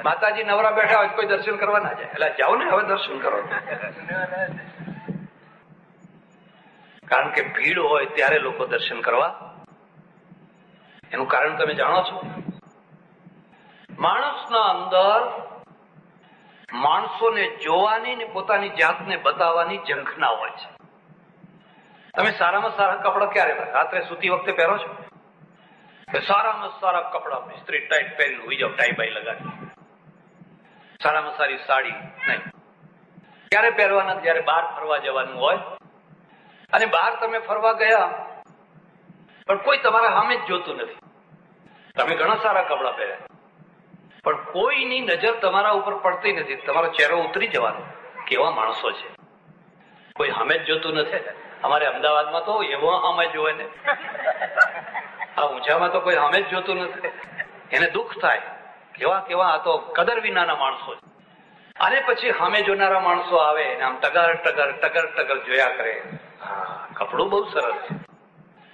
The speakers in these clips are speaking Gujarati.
માતાજી નવરા બેઠા હોય કોઈ દર્શન કરવા ના જાય, એટલે જાઓ ને હવે દર્શન કરો. કારણ કે ભીડ હોય ત્યારે લોકો દર્શન કરવા. એનું કારણ તમે જાણો છો? માણસના અંદર માણસોને જોવાની ને પોતાની જાતને બતાવવાની ઝંખના હોય છે. તમે સારામાં સારા કપડા ક્યારે રાત્રે સૂતી વખતે પહેરો છો? સારામાં સારા કપડા ઇસ્ત્રી ટાઈટ પહેરીને હોઈ જાવ, ટાઈ બાઈ લગાડી, સારામાં સારી સાડી નહીં. ક્યારે પહેરવાના? જયારે બહાર ફરવા જવાનું હોય. અને બહાર તમે ફરવા ગયા પણ કોઈ તમારા સામે જ જોતું નથી. તમે ઘણા સારા કપડા પહેર્યા પણ કોઈની નજર તમારા ઉપર પડતી નથી. તમારો ચહેરો ઉતરી જવાનો. કેવા માણસો છે, કોઈ સામે જ જોતું નથી. અમારે અમદાવાદમાં તો એવો સામે જોવે ને, આ ઊંચામાં તો કોઈ સામે જ જોતું નથી. એને દુઃખ થાય. કેવા કેવા આ તો કદર વિનાના માણસો છે. અને પછી સામે જોનારા માણસો આવે ને આમ ટગર ટગર ટગર ટગર જોયા કરે. કપડું બહુ સરસ છે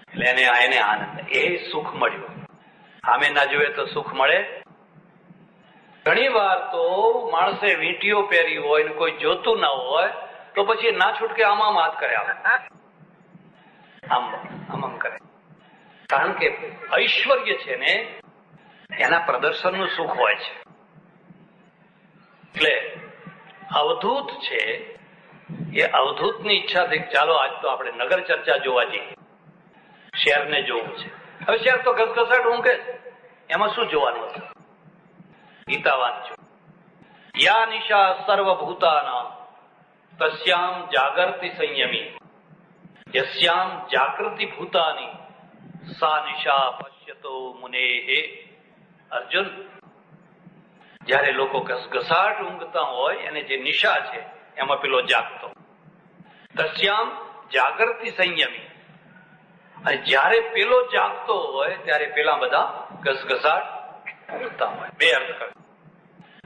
એટલે એને આનંદ, એ સુખ મળ્યું. સામે ના જોવે તો સુખ મળે. ઘણી વાર તો માણસે વીંટીઓ પહેરી હોય ને કોઈ જોતું ના હોય તો પછી ના છૂટકે આમ હાથ કરે, આમ કરે. કારણ કે ઐશ્વર્ય છે ને એના પ્રદર્શનનું સુખ હોય છે. એટલે અવધૂત છે એ અવધૂતની ઈચ્છા થઈ ચાલો આજ તો આપણે નગર ચર્ચા જોવા જઈએ, શહેરને જોવું છે. હવે શહેર તો ઘસઘસાટ ઊંઘે, એમાં શું જોવાનું હતું? ગીતા વાંચો. યા નિશા સર્વભૂતાનાં તસ્યામ જાગર્તિ સંયમી યસ્યામ જાગૃતિ ભૂતાની સા નિશા પશ્યતો મુનેહે. અર્જુન, જયારે લોકો ઘસઘસાટ ઊંઘતા હોય અને જે નિશા છે એમાં પેલો જાગતો. તસ્યામ જાગૃતિ સંયમી. અને જયારે પેલો જાગતો હોય ત્યારે પેલા બધા ઘસઘસાટ ઊંઘતા હોય. બે અર્થ કરે.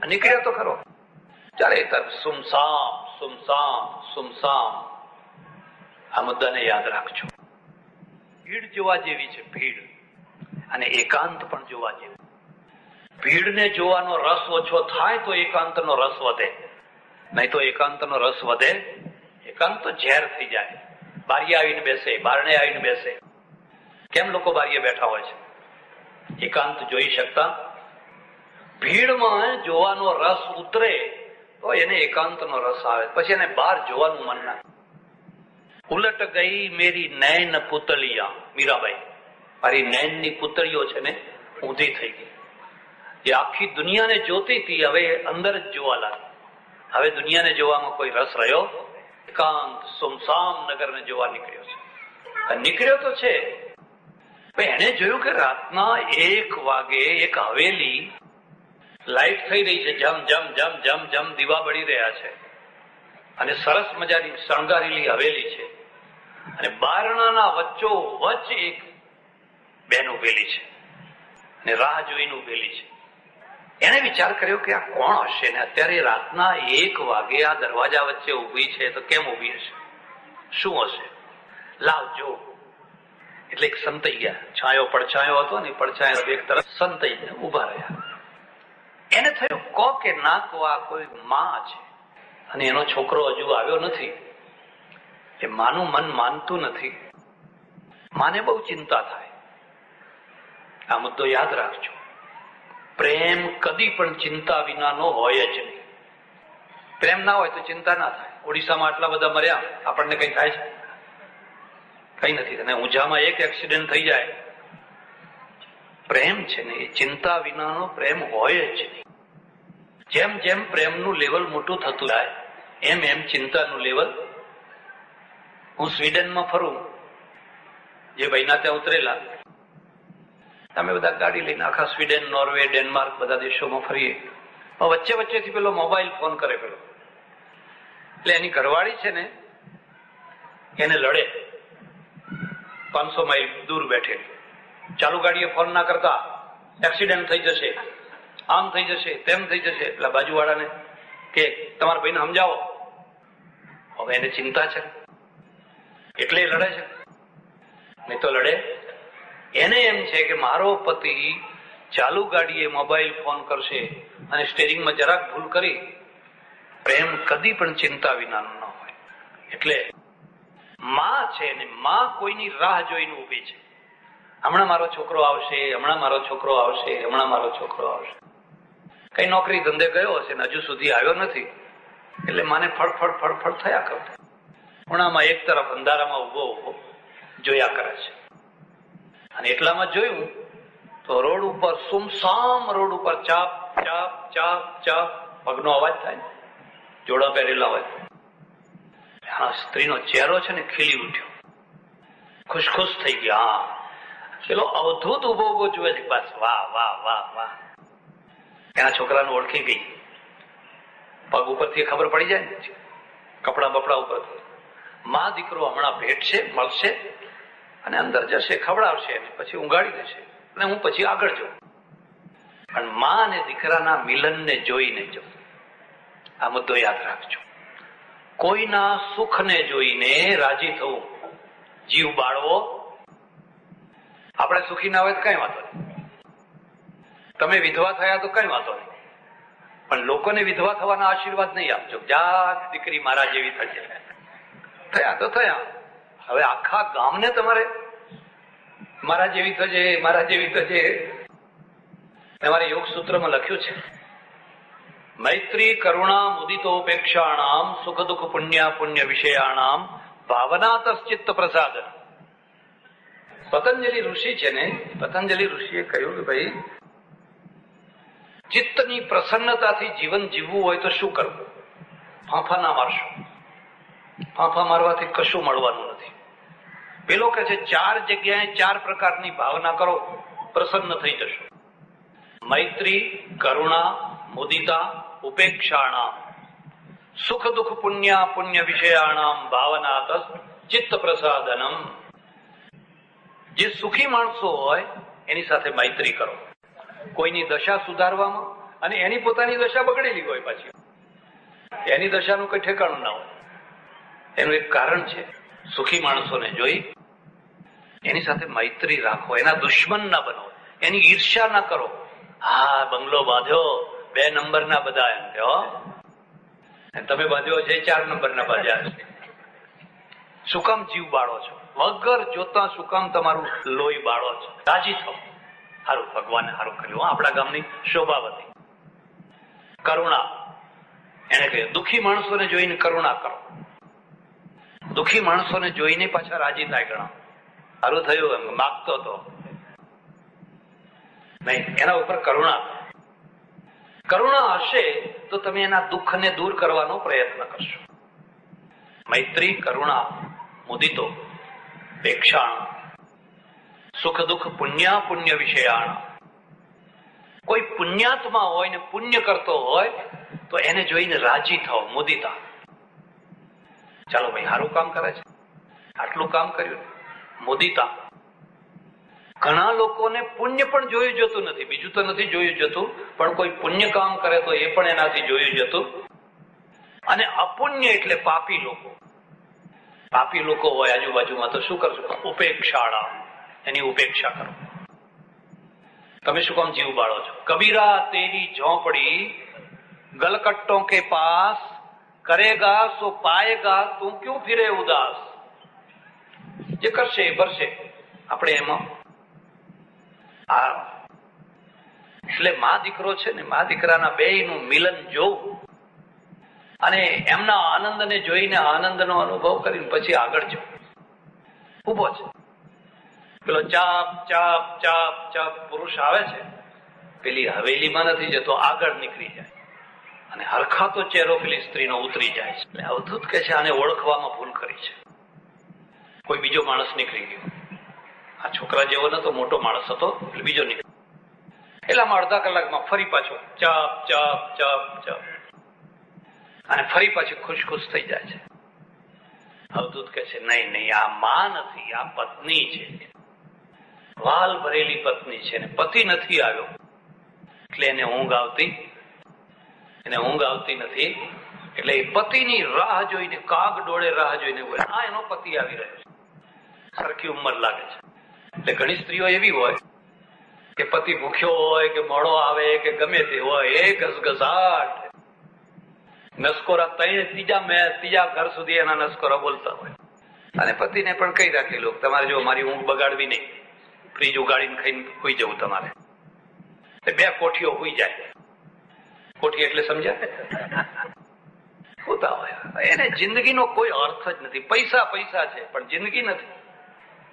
નીકળ્યા તો ખરો ચાલે તરફ સુમસામ સુમસામ સુમસામ. આ મુદ્દાને યાદ રાખજો. ભીડ જોવા જેવી છે, ભીડ. અને એકાંત પણ જોવા જેવી. ભીડને જોવાનો રસ ઓછો થાય તો એકાંતનો રસ વધે, નહીં તો એકાંતનો રસ વધે. એકાંત તો ઝેર થઈ જાય. બારીએ આવીને બેસે, બારણે આવીને બેસે. કેમ લોકો બારીએ બેઠા હોય છે? એકાંત જોઈ શકતા. ભીડમાં જોવાનો રસ ઉતરે તો એને એકાંતનો રસ આવે, પછી એને બહાર જોવાનું મન ના. ઉલટ ગઈ મેરી નૈન પુતળિયા. મીરાબાઈ, મારી નૈનની પુતળીઓ છે ને ઊંધી થઈ ગઈ. જે આખી દુનિયાને જોતી હતી હવે અંદર જ જોવા લાગી. હવે દુનિયાને જોવામાં કોઈ રસ રહ્યો. એકાંત સુમસામ નગરને જોવા નીકળ્યો છે. નીકળ્યો તો છે પણ એને જોયું કે રાતના 1 વાગે એક હવેલી લાઈટ થઈ રહી છે, જમ જમ જમ જમ જમ દીવા બળી રહ્યા છે અને સરસ મજાની શણગારેલી હવેલી છે. અને બારણાના વચ્ચો વચ્ચ એક બેન ઉભેલી છે અને રાહ જોઈને ઉભેલી છે. એને વિચાર કર્યો કે આ કોણ હશે ને અત્યારે રાતના 1 વાગે આ દરવાજા વચ્ચે ઉભી છે તો કેમ ઉભી હશે, શું હશે, લાવ જો. એટલે એક સંતાઈ ગયા. છાંયો પડછાયો હતો ને, પડછાયો એક તરફ સંતાઈને ઉભા રહ્યા. એને થયું કો કે ના કો આ કોઈ માં છે અને એનો છોકરો હજુ આવ્યો નથી. એ માનું મન માનતું નથી. માને બહુ ચિંતા થાય. આ મુદ્દો યાદ રાખજો. પ્રેમ કદી પણ ચિંતા વિનાનો હોય જ નહીં. પ્રેમ ના હોય તો ચિંતા ના થાય. ઓડિશામાં આટલા બધા મર્યા, આપણને કઈ થાય છે? કઈ નથી. અને ઊંઝામાં એક એક્સિડન્ટ થઈ જાય. પ્રેમ છે ને એ ચિંતા વિનાનો પ્રેમ હોય જ નહીં. જેમ જેમ પ્રેમનું લેવલ મોટું થતું જાય એમ એમ ચિંતાનું લેવલ. હું સ્વીડનમાં ફરું, જે ભાઈના ત્યાં ઉતરેલા, અમે બધા ગાડી લઈને આખા સ્વીડન, નોર્વે, ડેનમાર્ક બધા દેશોમાં ફરીએ. વચ્ચે વચ્ચેથી પેલો મોબાઈલ ફોન કરે પેલો. એટલે એની ઘરવાળી છે ને એને લડે 500 માઇલ દૂર બેઠે. ચાલુ ગાડીએ ફોન ના કરતા, એક્સિડન્ટ થઈ જશે, આમ થઈ જશે, તેમ થઈ જશે. એટલે બાજુવાળાને કે તમારા ભાઈને સમજાવો. હવે એને ચિંતા છે એટલે એ લડે છે, નહીં તો લડે. એને એમ છે કે મારો પતિ ચાલુ ગાડીએ મોબાઈલ ફોન કરશે અને સ્ટેરિંગમાં જરાક ભૂલ કરી, પ્રેમ કદી પણ ચિંતા વિનાનું ન હોય. એટલે માં છે ને માં કોઈની રાહ જોઈને ઉભી છે. હમણાં મારો છોકરો આવશે, હમણાં મારો છોકરો આવશે, હમણાં મારો છોકરો આવશે. કઈ નોકરી ધંધે ગયો હશે ને હજુ સુધી આવ્યો નથી, એટલે માને ફળફળ ફળફળ થયા કરતો. ખૂણામાં એક તરફ અંધારામાં ઉભો ઉભો જોયા કરે છે. અને એટલામાં જોયું તો રોડ ઉપર સુમસામ રોડ ઉપર ચાપ ચાપ ચાપ ચાપ પગનો અવાજ થાય, જોડા પહેરેલા હોય. આ સ્ત્રીનો ચહેરો છે ને ખીલી ઉઠ્યો, ખુશખુશ થઈ ગયા. પેલો અવધૂત ઉભો ઉભો જુએ છે, બસ વાહ વાહ વાહ વાહ. એના છોકરાને ઓળખી ગઈ, પગ ઉપરથી ખબર પડી જાય ને, કપડા બપડા ઉપરથી. માં દીકરો હમણાં ભેટશે, મળશે અને અંદર જશે, ખવડાવશે અને પછી ઊંઘાડી દેશે અને હું પછી આગળ જાઉં. પણ માં અને દીકરાના મિલનને જોઈને જાઉં. આ મુદ્દો યાદ રાખજો. કોઈના સુખને જોઈને રાજી થવું, જીવ બાળવો. આપણે સુખી ના હોય તો કઈ વાંધો નહીં, તમે વિધવા થયા તો કઈ વાંધો નહીં, પણ લોકોને વિધવા થવાના આશીર્વાદ નહીં આપજો. જા દીકરી મારા જેવી થશે. થયા તો થયા, હવે આખા ગામને તમારે મારા જેવી થશે, મારા જેવી થશે. તમારે યોગ સૂત્રમાં લખ્યું છે, મૈત્રી કરુણા મુદિતોપેક્ષાણામ સુખ દુઃખ પુણ્ય પુણ્ય વિષયાણામ ભાવનાતશ્ચિત્ત પ્રસાદન. પતંજલિ ઋષિ છે ને, પતંજલિ ઋષિએ કહ્યું કે ભાઈ ચિત્તની પ્રસન્નતાથી જીવન જીવવું હોય તો શું કરવું? ફાંફા ના મારશો. ફાંફા મારવાથી કશું મળવાનું નથી. પેલો કે છે 4 જગ્યાએ 4 પ્રકારની ભાવના કરો, પ્રસન્ન થઈ જશો. મૈત્રી, કરુણા, મુદિતા, ઉપેક્ષાણામ સુખ દુઃખ પુણ્ય પુણ્ય વિષયાણામ ભાવનાત ચિત્ત પ્રસાદનમ. જે સુખી માણસો હોય એની સાથે મૈત્રી કરો. કોઈની દશા સુધારવામાં, અને એની પોતાની દશા બગડેલી હોય, પાછી એની દશાનું કઈ ઠેકાણું ના હોય. એનું એક કારણ છે, સુખી માણસોને જોઈ એની સાથે મૈત્રી રાખો, એના દુશ્મન ના બનો, એની ઈર્ષ્યા ના કરો. હા બંગલો બાંધ્યો 2 નંબરના બધા એમ કે તમે બાંધ્યો છે 4 નંબરના બાંધ્યા છે. શું કામ જીવ બાળો છો? વગર જોતા શું કામ તમારું લોહી બાળો છો? રાજી થો. સારું, ભગવાને સારું કર્યું. આપણા ગામની શોભાવતી. કરુણા, એને કહ્યું દુઃખી માણસોને જોઈને કરુણા કરો. દુઃખી માણસોને જોઈને પાછા રાજી થાય ઘણા. સારું થયું એમ માગતો હતો નહીં, એના ઉપર કરુણા. કરુણા હશે તો તમે એના દુઃખને દૂર કરવાનો પ્રયત્ન કરશો. મૈત્રી, કરુણા, મુદિતો, પેક્ષાણ, સુખ દુઃખ પુણ્ય પુણ્ય વિષયાણ. કોઈ પુણ્યાત્મા હોય ને પુણ્ય કરતો હોય તો એને જોઈને રાજી થાવ, મુદિતા. ચાલો ભાઈ સારું કામ કરે છે, આટલું કામ કર્યું, મુદિતા. ઘણા લોકોને પુણ્ય પણ જોયું જતું નથી, બીજું તો નથી જોયું જતું, પણ કોઈ પુણ્ય કામ કરે તો એ પણ એનાથી જોયું જતું. અને અપુણ્ય એટલે પાપી લોકો. પાપી લોકો હોય આજુબાજુમાં તો શું કરશું? ઉપેક્ષાળા, એની ઉપેક્ષા કરો. તમે શું કામ જીવ બાળો છો? કબીરા તેરી ઝોપડી ગલકટ્ટો કે પાસ કરેગા સો પાએગા તું ક્યું ફિરે ઉદાસ. જે કરશે એ ભરશે. આપણે એમાં એટલે મા દીકરો છે ને, મા દીકરાના બેયનું મિલન જોવું અને એમના આનંદને જોઈને આનંદનો અનુભવ કરીને પછી આગળ જવું. ઉભો છે પેલો ચાપ ચાપ ચાપ ચાપ પુરુષ આવે છે, પેલી હવેલીમાં નથી જતો, આગળ નીકળી જાય અને હરખાતો ચહેરો પેલી સ્ત્રીનો ઉતરી જાય છે. એટલે અવધૂત કે છે આને ઓળખવામાં ભૂલ કરી છે. કોઈ બીજો માણસ નીકળી ગયો. આ છોકરા જેવો નતો, મોટો માણસ હતો, એટલે બીજો નીકળ્યો. એટલામાં અડધા કલાકમાં ફરી પાછો ચાપ ચાપ ચાપ ચાપ અને ફરી પાછી ખુશ થઈ જાય છે. અવધૂત કહે છે નહીં નહીં, આ માં નથી, આ પત્ની છે, વાલ ભરેલી પત્ની છે ને પતિ નથી આવ્યો એટલે એને ઊંઘ આવતી નથી. એટલે એ પતિની રાહ જોઈને, કાગ ડોળે રાહ જોઈને આ એનો પતિ આવી રહ્યો છે, સરખી ઉંમર લાગે છે. એટલે ઘણી સ્ત્રીઓ એવી હોય કે પતિ ભૂખ્યો હોય કે મોડો આવે કે ગમે તે હોય, એ ઘસઘસાટ નસકોરા ત્રીજા ઘર સુધી એના નસકોરા બોલતા હોય. અને પતિને પણ કહી રાખેલું, તમારે જો મારી ઊંઘ બગાડવી નહીં, ફ્રીજ ઉગાડીને ખાઈને સુઈ જવું તમારે. બે કોઠીઓ સુઈ જાય. કોઠી એટલે સમજ્યા? હોતા હોય. એને જિંદગીનો કોઈ અર્થ જ નથી. પૈસા પૈસા છે પણ જિંદગી નથી.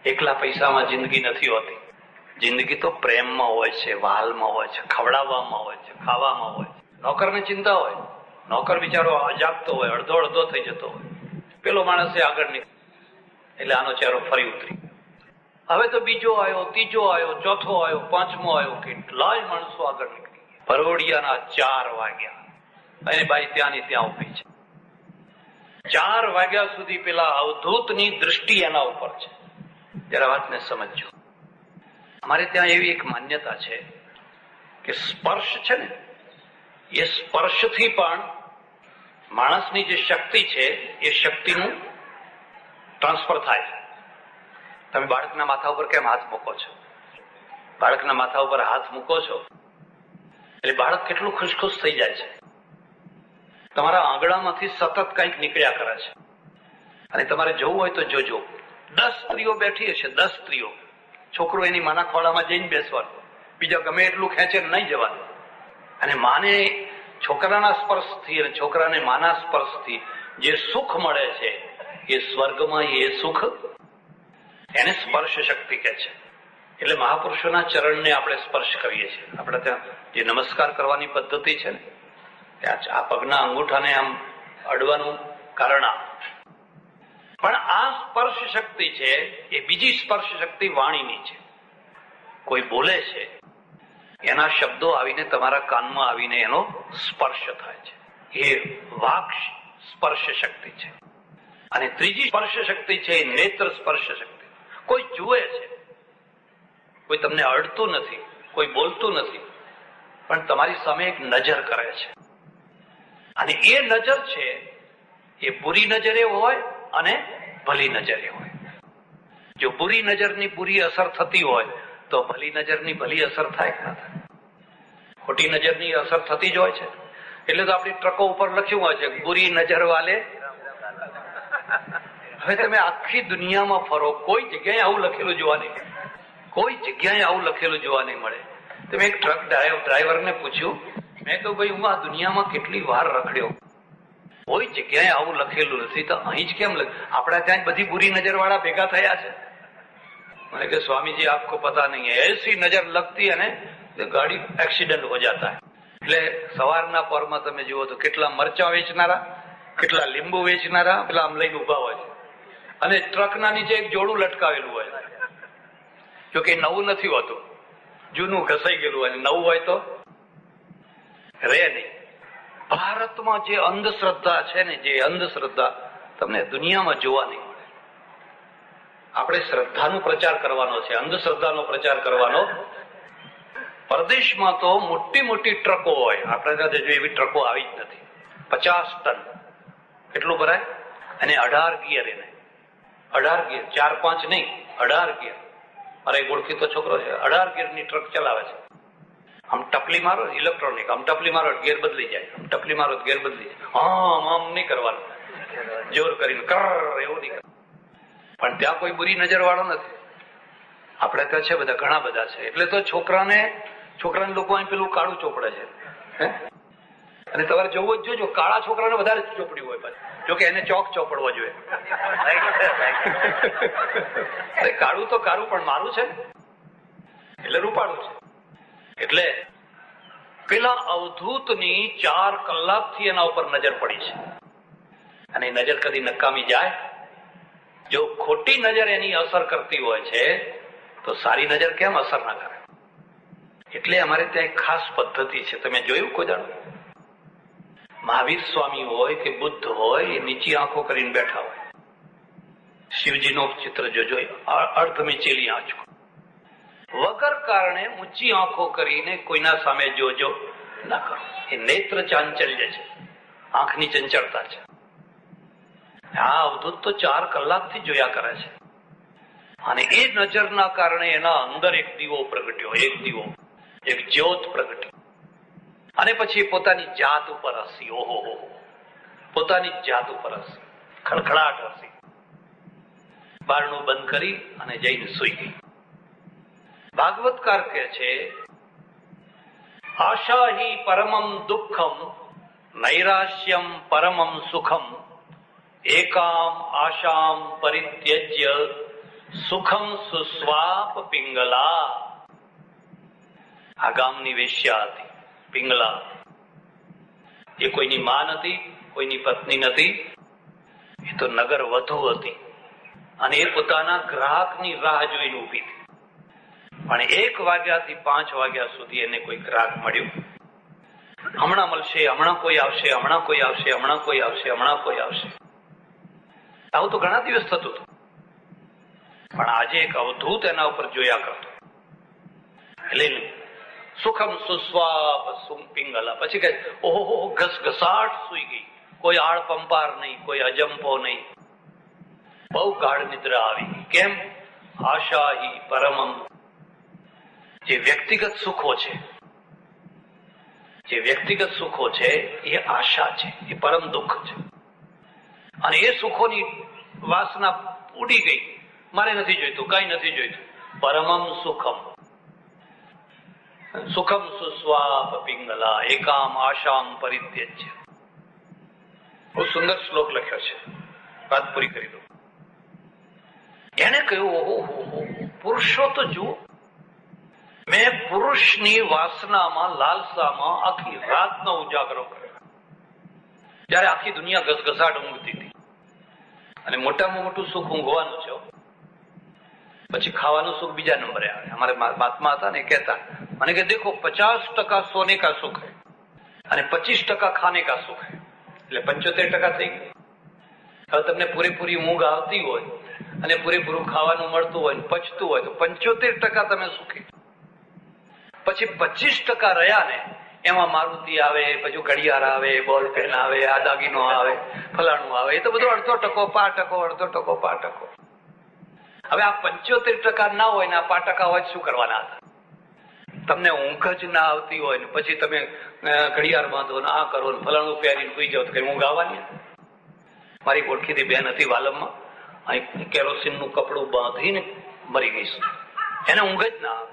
એકલા પૈસામાં જિંદગી નથી હોતી. જિંદગી તો પ્રેમમાં હોય છે, વહાલમાં હોય છે, ખવડાવવામાં હોય છે, ખાવામાં હોય છે. નોકરને ચિંતા હોય, નોકર બિચારો જાગતો હોય, અડધો અડધો થઈ જતો હોય, પેલો માણસ આગળ નીકળે એટલે આનો ચહેરો ફરી ઉતરી. હવે તો બીજો આવ્યો, ત્રીજો આવ્યો, ચોથો આવ્યો, પાંચમો આવ્યો, કેટલાય માણસો આગળ નીકળી ગયા. પરોડિયાના 4 વાગ્યા અને બાઈ ત્યાંની ત્યાં ઉભી છે. 4 વાગ્યા સુધી પેલા અવધૂતની દૃષ્ટિ એના ઉપર છે. જરા વાતને સમજજો. અમારે ત્યાં એવી એક માન્યતા છે કે સ્પર્શ છે ને, એ સ્પર્શથી પણ માણસની જે શક્તિ છે એ શક્તિનું ટ્રાન્સફર થાય. તમે બાળકના માથા ઉપર કેમ હાથ મૂકો છો? બાળકના માથા ઉપર હાથ મૂકો છો એટલે બાળક કેટલું ખુશખુશ થઈ જાય છે. તમારા આંગણામાંથી સતત કંઈક નીકળ્યા કરે છે. અને તમારે જોવું હોય તો જોજો, 10 સ્ત્રીઓ બેઠી હશે, 10 સ્ત્રીઓ. છોકરો એની માના ખોળામાં જઈને બેસવાનું, બીજા ગમે એટલું ખેંચે નહીં જવાનું. અને માને છોકરાના સ્પર્શથી અને છોકરાને માના સ્પર્શથી જે સુખ મળે છે એ સ્વર્ગમાં એ સુખ, એને સ્પર્શ શક્તિ કહે છે. એટલે મહાપુરુષોના ચરણને આપણે સ્પર્શ કરીએ છીએ. આપણે ત્યાં જે નમસ્કાર કરવાની પદ્ધતિ છે ને, આ પગના અંગૂઠાને આમ અડવાનું કારણ આ. પણ આ સ્પર્શ શક્તિ છે એ બીજી સ્પર્શ શક્તિ વાણીની છે. કોઈ બોલે છે, એના શબ્દો આવીને તમારા કાનમાં આવીને એનો સ્પર્શ થાય છે. એ વાક સ્પર્શ શક્તિ છે. અને ત્રીજી સ્પર્શ શક્તિ છે એ નેત્ર સ્પર્શ શક્તિ. કોઈ જુએ છે, કોઈ તમને અડતું નથી, કોઈ બોલતું નથી, પણ તમારી સામે એક નજર કરે છે. અને એ નજર છે એ બુરી નજરે હોય અને ભલી નજરે હોય. જો બુરી નજરની બુરી અસર થતી હોય તો ભલી નજરની ભલી અસર થાય કે ના થાય? ખોટી નજરની અસર થતી જ હોય છે. એટલે તો આપણી ટ્રકો ઉપર લખ્યું હોય છે, બુરી નજર વાલે. હવે તમે આખી દુનિયામાં ફરો, કોઈ જગ્યાએ આવું લખેલું જોવા નહીં મળે. કોઈ જગ્યાએ આવું લખેલું જોવા નહીં મળે. તમે એક ટ્રક ડ્રાઈવરને પૂછ્યું, મેં કહ્યું ભાઈ હું આ દુનિયામાં કેટલી વાર રખડ્યો, કોઈ જગ્યાએ આવું લખેલું નથી, તો અહીં જ કેમ આપણા ત્યાં બધી બુરી નજર વાળા ભેગા થયા છે? મને કે સ્વામીજી આપકો પતા નહીં, એસી નજર લગતી અને ગાડી એક્સિડન્ટ હો જાતા है. એટલે સવારના પરમાં તમે જુઓ તો કેટલા મરચા વેચનારા, કેટલા લીંબુ વેચનારા પેલા આમ લઈને ઉભા હોય છે. અને ટ્રકના નીચે એક જોડું લટકાવેલું હોય, જોકે નવું નથી હોતું, જૂનું ઘસાઈ ગયેલું હોય. નવું હોય તો રે નહીં. ભારતમાં જે અંધશ્રદ્ધા છે ને, જે અંધશ્રદ્ધા તમને દુનિયામાં જોવા નહીં મળે. આપણે શ્રદ્ધાનો પ્રચાર કરવાનો છે, અંધશ્રદ્ધાનો પ્રચાર કરવાનો. પરદેશમાં તો મોટી મોટી ટ્રકો હોય, આપણે ત્યાં એવી ટ્રકો આવી જ નથી. 50 ટન કેટલું ભરાય? અને 18 ગિયર. એને 18 ગિયર, 4-5 નહીં, 18 ગિયર. મારે એક ઓળખીતો છોકરો છે, 18 ગિયરની ટ્રક ચલાવે છે. આમ ટપલી મારો, ઇલેક્ટ્રોનિક, આમ ટપલી મારો ગેર બદલી જાય, આમ ટપલી મારો ગેર બદલી જાય. આમ નહીં કરવાનું, જોર કરીને કર એવું નહીં કરવાનું. પણ ત્યાં કોઈ બુરી નજર વાળો નથી. આપણે ત્યાં છે બધા, ઘણા બધા છે. એટલે તો છોકરાને લોકો અહીં પેલું કાળું ચોપડે છે. અને તમારે જોવું જ જોજો, કાળા છોકરાને વધારે ચોપડ્યું હોય પાછું. જોકે એને ચોક ચોપડવો જોઈએ. કાળું તો કાળું પણ મારું છે એટલે રૂપાળું છે. એટલે પેલા અવધૂતની 4 કલાકથી એના ઉપર નજર પડી છે. અને એ નજર કદી નકામી જાય? જો ખોટી નજર એની અસર કરતી હોય છે તો સારી નજર કેમ અસર ના કરે? એટલે અમારે ત્યાં એક ખાસ પદ્ધતિ છે. તમે જોયું કોઈ દાડો? મહાવીર સ્વામી હોય કે બુદ્ધ હોય, એ નીચી આંખો કરીને બેઠા હોય. શિવજીનો ચિત્ર જોજો, અર્ધ મીચેલી આંખો, વગર કારણે ઊંચી આંખો કરીને કોઈના સામે જોજો ના કરો. એ નેત્ર ચાંચલ્ય છે, આંખની ચંચળતા છે. આ અવધૂત તો 4 કલાકથી જોયા કરે છે. અને એ નજરના કારણે એના અંદર એક દીવો પ્રગટ્યો, એક જ્યોત પ્રગટી. અને પછી પોતાની જાત ઉપર હસી. ઓહો, પોતાની જાત ઉપર હસી, ખડખડાટ હસી. બારણું બંધ કરી અને જઈને સૂઈ ગઈ. ભાગવતકાર કહે છે, આશા હિ પરમમ દુઃખમ નૈરાશ્યમ પરમમ સુખમ એકામ આશામ પરિત્યજ્ય સુખમ સુસ્વાપ પિંગલા. આ ગામની વેશ્યા હતી પિંગલા. એ કોઈની માં નથી, કોઈની પત્ની નથી, એ તો નગર વધુ હતી. અને એ પોતાના ગ્રાહકની રાહ જોઈને ઉભી હતી. પણ 1 વાગ્યાથી 5 વાગ્યા સુધી એને કોઈ ગ્રાહક મળ્યું. હમણાં મળશે, હમણાં કોઈ આવશે, હમણાં કોઈ આવશે, હમણાં કોઈ આવશે, હમણાં કોઈ આવશે. આવું તો ઘણા દિવસ થતું હતું. પણ આજે એક અવધૂત એના ઉપર જોયા કરતો. એટલે સુખમ સુસ્વાપ પિંગલા. પછી કહે, ઓહો, ઘસઘસાટ સુઈ ગઈ. કોઈ આળ પંપાર નહીં, કોઈ અજંપો નહીં. બહુ ગાઢ નિદ્રા આવી. કેમ? આશા હિ પરમમ. જે વ્યક્તિગત સુખો છે, જે વ્યક્તિગત સુખો છે એ આશા છે, એ પરમ દુઃખ છે. અને એ સુખોની વાસના ઉડી ગઈ. મારે નથી જોઈતું, કઈ નથી જોઈતું. પરમમ સુખમ સુખમ સુસ્વાપ પિંગલા એકામ આશામ પરિત્યજ્ય. બહુ સુંદર શ્લોક લખ્યો છે. વાત પૂરી કરી દો. એને કહ્યું, ઓહો, પુરુષો તો જુઓ, મેં પુરુષની વાસનામાં, લાલસામાં આખી રાતનો ઉજાગરો કર્યો. જયારે આખી દુનિયા ઘસઘસાટ ઊંઘતી હતી. અને મોટામાં મોટું સુખ ઊંઘવાનું છે. પછી ખાવાનું સુખ બીજા નંબરે આવે. અમારે મહાત્મા હતા ને, કહેતા મને કે દેખો 50% સોને કા સુખ है અને 25% ખાને કા સુખ है. એટલે 75% થઈ ગયું. હવે તમને પૂરેપૂરી ઊંઘ આવતી હોય અને પૂરેપૂરું ખાવાનું મળતું હોય, પચતું હોય, તો 75% તમે સુખી. પછી 25% રહ્યા ને, એમાં મારુતિ આવે, પછી ઘડિયાળ આવે, બોલ પેન આવે, આ દાગીનો આવે, ફલાણું આવે. એ તો બધું અડધો ટકો, 5%. હવે આ 75% ના હોય ને આ 5% હોય શું કરવાના હતા? તમને ઊંઘ જ ના આવતી હોય ને પછી તમે ઘડિયાળ બાંધો ને આ કરો ને ફલાણું પહેરીને સુઈ જાવ તો કઈ ઊંઘ આવવાની? મારી ઓળખીતી બેન હતી વાલમમાં, અહીં કેરોસીન નું કપડું બાંધીને મરી ગઈ. એને ઊંઘ જ ના આવે.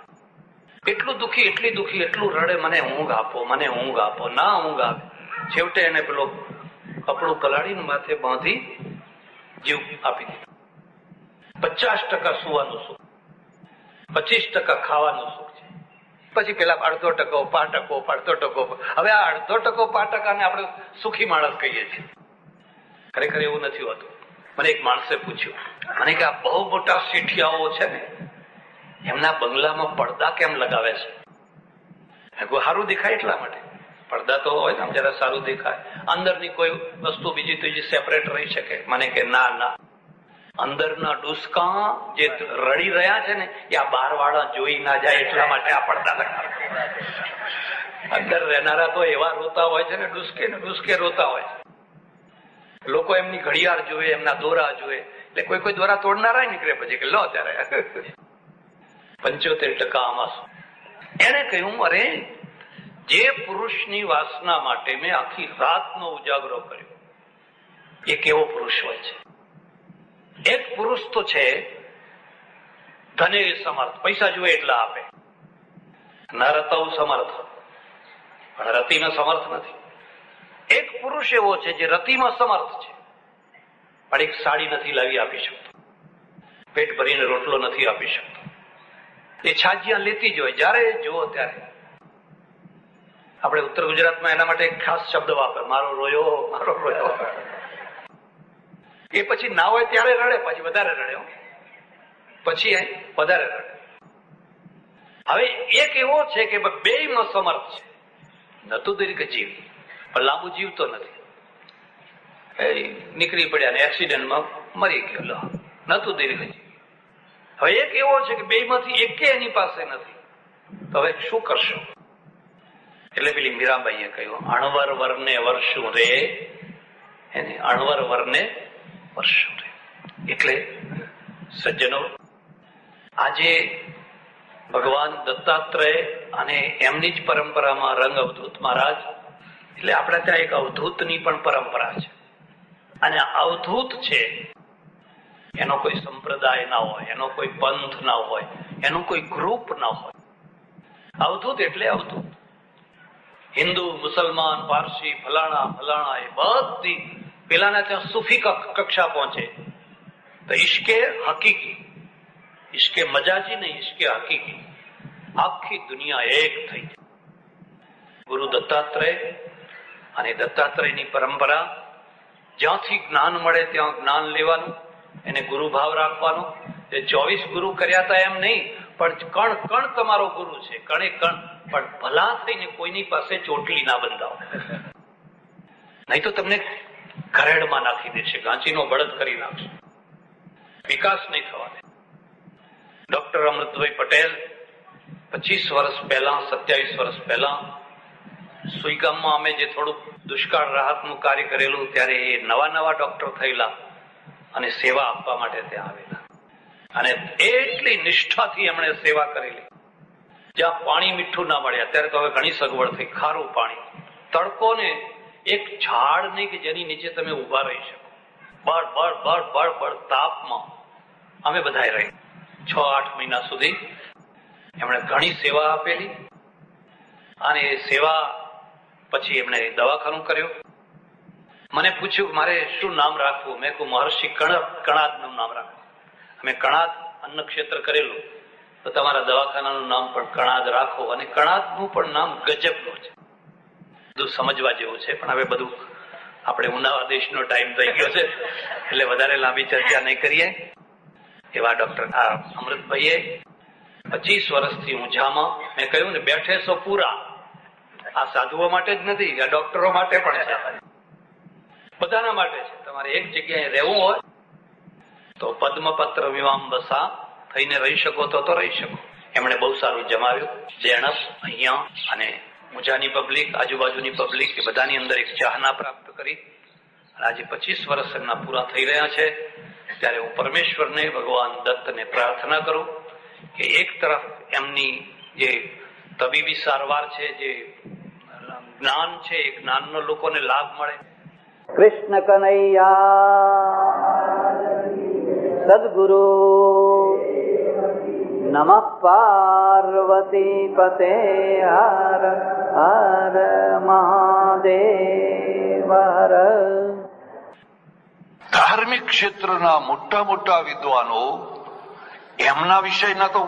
એટલું દુઃખી, એટલી દુઃખી, એટલું રડે, મને ઊંઘ આપો, મને ઊંઘ આપો. ના ઊંઘ આવે. છેવટે એને પેલો કપડું પલાળીને માથે બાંધી જીવ આપી દીધો. 50% સુવાનું સુખ, 25% ખાવાનું સુખ છે. પછી પેલા 1/2%, 5%. હવે આ 1/2%, 5% ને આપણે સુખી માણસ કહીએ છીએ. ખરેખર એવું નથી હોતું. મને એક માણસે પૂછ્યું, મને કે આ બહુ મોટા શેઠિયાઓ છે ને, એમના બંગલામાં પડદા કેમ લગાવે છે? સારું દેખાય એટલા માટે. પડદા તો હોય ને જરા સારું દેખાય, અંદરની કોઈ વસ્તુ બીજી ત્રીજી સેપરેટ રહી શકે. મને કે ના, અંદરના ડુસકા જે રડી રહ્યા છે ને એ આ બહાર વાળા જોઈ ના જાય એટલા માટે આ પડદા લગાવે. અંદર રહેનારા તો એવા રોતા હોય છે ને, ડુસકે રોતા હોય છે. લોકો એમની ઘડિયાળ જોવે, એમના દોરા જોવે, એટલે કોઈ દોરા તોડનારા નીકળે પછી કે લો ત્યારે 75% આમાં. એને કહ્યું, અરે જે પુરુષની વાસના માટે મેં આખી રાતનો ઉજાગરો કર્યો, એ કેવો પુરુષ હોય છે? એક પુરુષ તો છે ધને સમર્થ, પૈસા જુએ એટલા આપે. ન રતવ સમર્થ, પણ રતિમાં સમર્થ નથી. એક પુરુષ એવો છે જે રતિમાં સમર્થ છે, પણ એક સાડી નથી લાવી આપી શકતો, પેટ ભરીને રોટલો નથી આપી શકતો. એ છાજિયા લેતી જ હોય જયારે જુઓ ત્યારે. આપણે ઉત્તર ગુજરાતમાં એના માટે એક ખાસ શબ્દ વાપરે, મારો રોયો. એ પછી ના હોય ત્યારે રડે, પછી વધારે રડે, પછી વધારે રડે. હવે એક એવો છે કે બેયમાં સમર્થ છે. નતું દીર્ઘ જીવ, પણ લાંબુ જીવતો નથી. નીકળી પડ્યા ને એક્સિડન્ટમાં મરી ગયો, નતું દીર્ઘ જીવ. હવે એક એવો છે કે બેયમાંથી એકે એની પાસે નથી. તો હવે શું કરશો? એટલે પેલી મીરાબાઈએ કહ્યું, અણવર વરને વર્ષું રે, એને અણવર વરને વર્ષું રે. એટલે સજ્જનો, આજે ભગવાન દત્તાત્રેય અને એમની જ પરંપરામાં રંગ અવધૂત મહારાજ, એટલે આપણે ત્યાં એક અવધૂતની પણ પરંપરા છે. અને અવધૂત છે એનો કોઈ સંપ્રદાય ના હોય, એનો કોઈ પંથ ના હોય, એનું કોઈ ગ્રુપ ના હોય. અવધૂત એટલે અવધૂત. હિન્દુ, મુસલમાન, પારસી, ફલાણા ફલાણા એ બધી પેલાના ત્યાં સુફી કક્ષા પહોંચે તો ઈશ્કે હકીકી, ઈશ્કે મજાજી નહીં, ઈશ્કે હકીકી, આખી દુનિયા એક થઈ જાય. ગુરુ દત્તાત્રેય અને દત્તાત્રેયની પરંપરા, જ્યાંથી જ્ઞાન મળે ત્યાં જ્ઞાન લેવાનું, એને ગુરુ ભાવ રાખવાનો. એ 24 ગુરુ કર્યા હતા એમ નહીં, પણ કણ કણ તમારો ગુરુ છે, કણે કણ. પણ ભલા થઈને કોઈની પાસે ચોટલી ના બંધાવો, નહીં તો તમને ઘરેડમાં નાખી દેશે, ગાંચીનો બળદ કરી નાખશે, વિકાસ નહીં થવા દે. ડોક્ટર અમૃતભાઈ પટેલ 25 વર્ષ પહેલા, 27 વર્ષ પહેલા સુઈગામમાં અમે જે થોડુંક દુષ્કાળ રાહતનું કાર્ય કરેલું, ત્યારે એ નવા ડોક્ટર થયેલા અને સેવા આપવા માટે ત્યાં આવેલા. અને એટલી નિષ્ઠાથી એમણે સેવા કરેલી. જ્યાં પાણી મીઠું ના મળે, અત્યારે તો હવે ઘણી સગવડ થઈ, ખારું પાણી, તડકો ને એક ઝાડ નહીં કે જેની નીચે તમે ઉભા રહી શકો, બળ બળ બળ બળ બળ તાપમાં અમે બધા રહી 6-8 મહિના સુધી એમણે ઘણી સેવા આપેલી. અને એ સેવા પછી એમણે દવાખાનું કર્યું. મને પૂછ્યું મારે શું નામ રાખવું, મેં કહ્યું મહર્ષિ કણાદનું નામ રાખવું. અમે કણાદ અન્ન ક્ષેત્ર કરેલું, તો તમારા દવાખાનાનું નામ પણ કણાદ રાખો. અને કણાદનું પણ નામ ગજબનું છે, બધું સમજવા જેવું છે. પણ હવે બધું આપણે ઉનાળા દેશનો ટાઈમ થઈ ગયો છે, એટલે વધારે લાંબી ચર્ચા નહીં કરીએ. એવા ડોક્ટર અમૃતભાઈએ 25 વર્ષથી ઊંઝામાં, મેં કહ્યું ને બેઠે સો પૂરા, આ સાધુઓ માટે જ નથી, આ ડોક્ટરો માટે પણ છે, બધાના માટે છે. તમારે એક જગ્યાએ રહેવું હોય તો પદ્મપત્ર વિવાંબસા થઈને રહી શકો તો રહી શકો. એમણે બહુ સારું જમાવ્યું. જેણપ અહીંયા અને ઊંઝાની પબ્લિક, આજુબાજુની પબ્લિક, એ બધાની અંદર એક ચાહના પ્રાપ્ત કરી. આજે 25 વર્ષ એમના પૂરા થઈ રહ્યા છે. ત્યારે હું પરમેશ્વરને, ભગવાન દત્તને પ્રાર્થના કરું કે એક તરફ એમની જે તબીબી સારવાર છે, જે જ્ઞાન છે, એ જ્ઞાનનો લોકોને લાભ મળે. કૃષ્ણ કનૈયા સદગુરુ નમઃ પાર્વતી પતે હર હર મહાદેવ હર. ધાર્મિક ક્ષેત્રના મોટા વિદ્વાનો, એમના વિષયના તો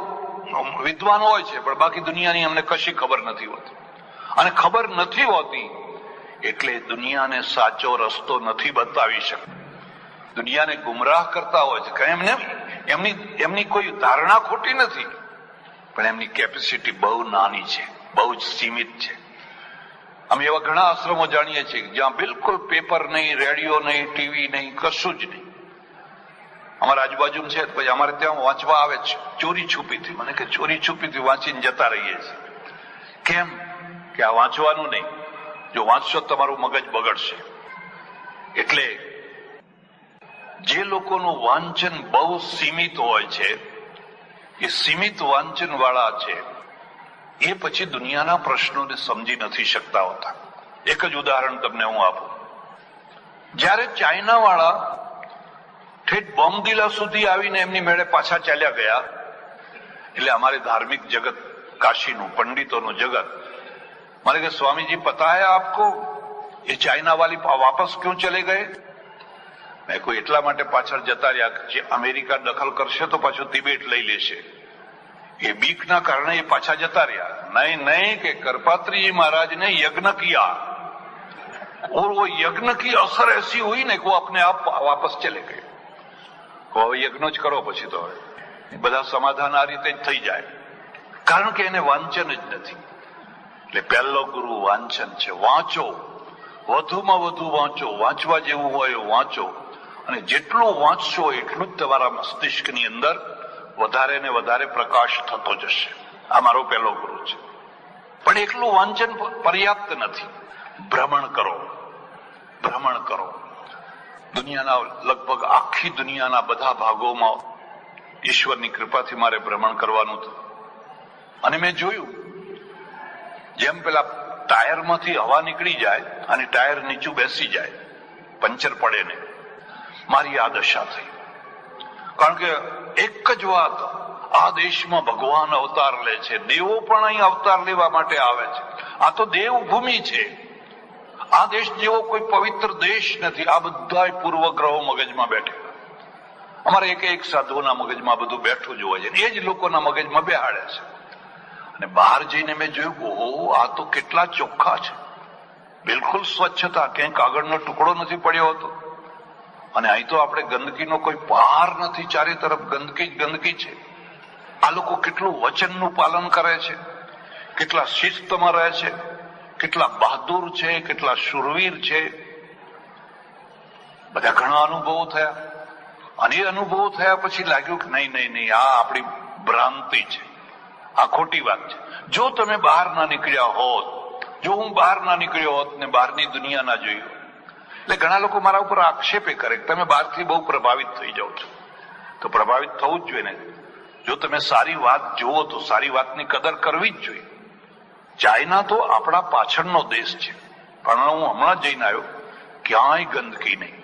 વિદ્વાનો હોય છે, પણ બાકી દુનિયાની અમને કશી ખબર નથી હોતી. અને ખબર નથી હોતી એટલે દુનિયાને સાચો રસ્તો નથી બતાવી શકતા, દુનિયાને ગુમરાહ કરતા હોય છે. એમની કોઈ ધારણા ખોટી નથી, પણ એમની કેપેસિટી બહુ નાની છે, બહુ જ સીમિત છે. અમે એવા ઘણા આશ્રમો જાણીએ છીએ જ્યાં બિલકુલ પેપર નહીં, રેડિયો નહીં, ટીવી નહીં, કશું જ નહીં. અમારા આજુબાજુ છે, પછી અમારે ત્યાં વાંચવા આવે છે ચોરી છુપીથી. મને કે ચોરી છુપીથી વાંચીને જતા રહીએ છીએ. કેમ કે આ વાંચવાનું નહીં, જો વાંચશો તમારું મગજ બગડશે. એટલે જે લોકોનું વાંચન બહુ સીમિત હોય છે, એ સીમિત વાંચન વાળા છે, એ પછી દુનિયાના પ્રશ્નોને સમજી નથી શકતા હોતા. એક જ ઉદાહરણ તમને હું આપું. જ્યારે ચાઇના વાળા ઠેઠ બોમ્બદિલા સુધી આવીને એમની મેળે પાછા ચાલ્યા ગયા, એટલે અમારે ધાર્મિક જગત, કાશીનું, પંડિતોનું જગત મારે કે સ્વામીજી પતા હૈ આપકો એ ચાઇના વાલી વાપસ ક્यों ચલે ગયે? મેં કોઈ એટલા માટે પાછળ જતા રહ્યા, જે અમેરિકા દખલ કરશે તો પાછું તિબેટ લઈ લેશે, એ બીકના કારણે એ પાછા જતા રહ્યા. नहीं कि करपात्री जी महाराज ने यज्ञ किया और वो यज्ञ की असर ऐसी हुई ने कि वो अपने आप वापस चले गए. હવે યજ્ઞ જ કરો, પછી તો બધા સમાધાન આ રીતે જ થઈ જાય, કારણ કે એને વાંચન જ નથી. એટલે પહેલો ગુરુ વાંચન છે. વાંચો, વધુમાં વધુ વાંચો, વાંચવા જેવું હોય વાંચો, અને જેટલું વાંચશો એટલું જ તમારા મસ્તિષ્કની અંદર વધારે ને વધારે પ્રકાશ થતો જશે. આ મારો પહેલો ગુરુ છે. પણ એટલું વાંચન પર્યાપ્ત નથી. ભ્રમણ કરો, ભ્રમણ કરો. દુનિયાના લગભગ આખી દુનિયાના બધા ભાગોમાં ઈશ્વરની કૃપાથી મારે ભ્રમણ કરવાનું હતું અને મેં જોયું જેમ પેલા ટાયરમાંથી હવા નીકળી જાય અને ટાયર નીચું બેસી જાય, પંચર પડે ને, મારી આ દશા થઈ. કારણ કે એક જ વાત, આ દેશમાં ભગવાન અવતાર લે છે, દેવો પણ અહીં અવતાર લેવા માટે આવે છે. આ તો દેવભૂમિ છે. આ દેશ જેવો કોઈ પવિત્ર દેશ નથી. આ બધા પૂર્વગ્રહો મગજમાં બેઠે. અમારે એક સાધુઓના મગજમાં બધું બેઠું જ હોય છે, એ જ લોકોના મગજમાં બેહાડે છે. અને બહાર જઈને મેં જોયું, ઓહો, આ તો કેટલા ચોખ્ખા છે, બિલકુલ સ્વચ્છતા, ક્યાંય કાગળનો ટુકડો નથી પડ્યો હતો. અને અહીં તો આપણે ગંદકીનો કોઈ પાર નથી, ચારે તરફ ગંદકી જ ગંદકી છે. આ લોકો કેટલું વચનનું પાલન કરે છે, કેટલા શિસ્તમાં રહે છે, કેટલા બહાદુર છે, કેટલા શુરવીર છે. બધા ઘણા અનુભવો થયા. અને એ અનુભવો થયા પછી લાગ્યું કે નહીં, આ આપણી ભ્રાંતિ છે, આ ખોટી વાત છે. જો તમે બહાર ના નીકળ્યા હોત, જો હું બહાર ના નીકળ્યો હોત ને બહારની દુનિયા ના જોયું, એટલે ઘણા લોકો મારા ઉપર આક્ષેપે કરે કે તમે બહારથી બહુ પ્રભાવિત થઈ જાઓ છો. તો પ્રભાવિત થવું જ જોઈએ ને. જો તમે સારી વાત જુઓ તો સારી વાતની કદર કરવી જ જોઈએ. ચાઇના તો આપણા પાછળનો દેશ છે, પણ હું હમણાં જઈને આવ્યો, ક્યાંય ગંદકી નહીં.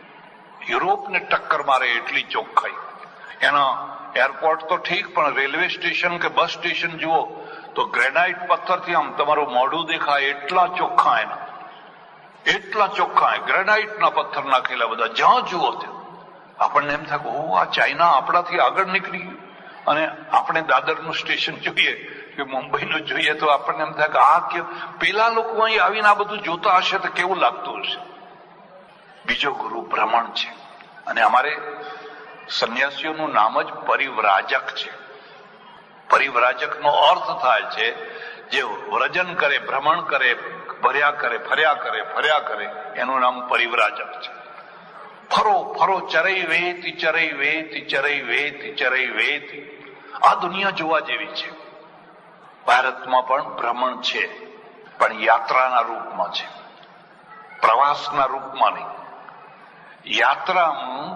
યુરોપને ટક્કર મારે એટલી ચોખ્ખાઈ. એના એરપોર્ટ તો ઠીક, પણ રેલવે સ્ટેશન કે બસ સ્ટેશન જુઓ તો ગ્રેનાઇટ પથ્થરથી આમ તમારું મોઢું દેખાય, એટલા ચોખ્ખા એના, એટલા ચોખ્ખા ગ્રેનાઇટના પથ્થર નાખેલા બધા, જ્યાં જુઓ ત્યાં. આપણને એમ થાય, ઓહ, આ ચાઇના આપણાથી આગળ નીકળી ગયું. અને આપણે દાદરનું સ્ટેશન જોઈએ કે મુંબઈનું જોઈએ તો આપણને એમ થાય કે આ કે પેલા લોકો અહીં આવીને આ બધું જોતા હશે તો કેવું લાગતું હશે. બીજો ગુરુ ભ્રમણ છે. અને અમારે સંન્યાસીઓનું નામ જ પરિવ્રાજક છે. પરિવ્રાજકનો અર્થ થાય છે જે વ્રજન કરે, ભ્રમણ કરે, ફર્યા કરે, એનું નામ પરિવ્રાજક છે. ફરો ચરઈ વેતી. આ દુનિયા જોવા જેવી છે. ભારતમાં પણ ભ્રમણ છે, પણ યાત્રાના રૂપમાં છે, પ્રવાસના રૂપમાં નહીં. યાત્રામાં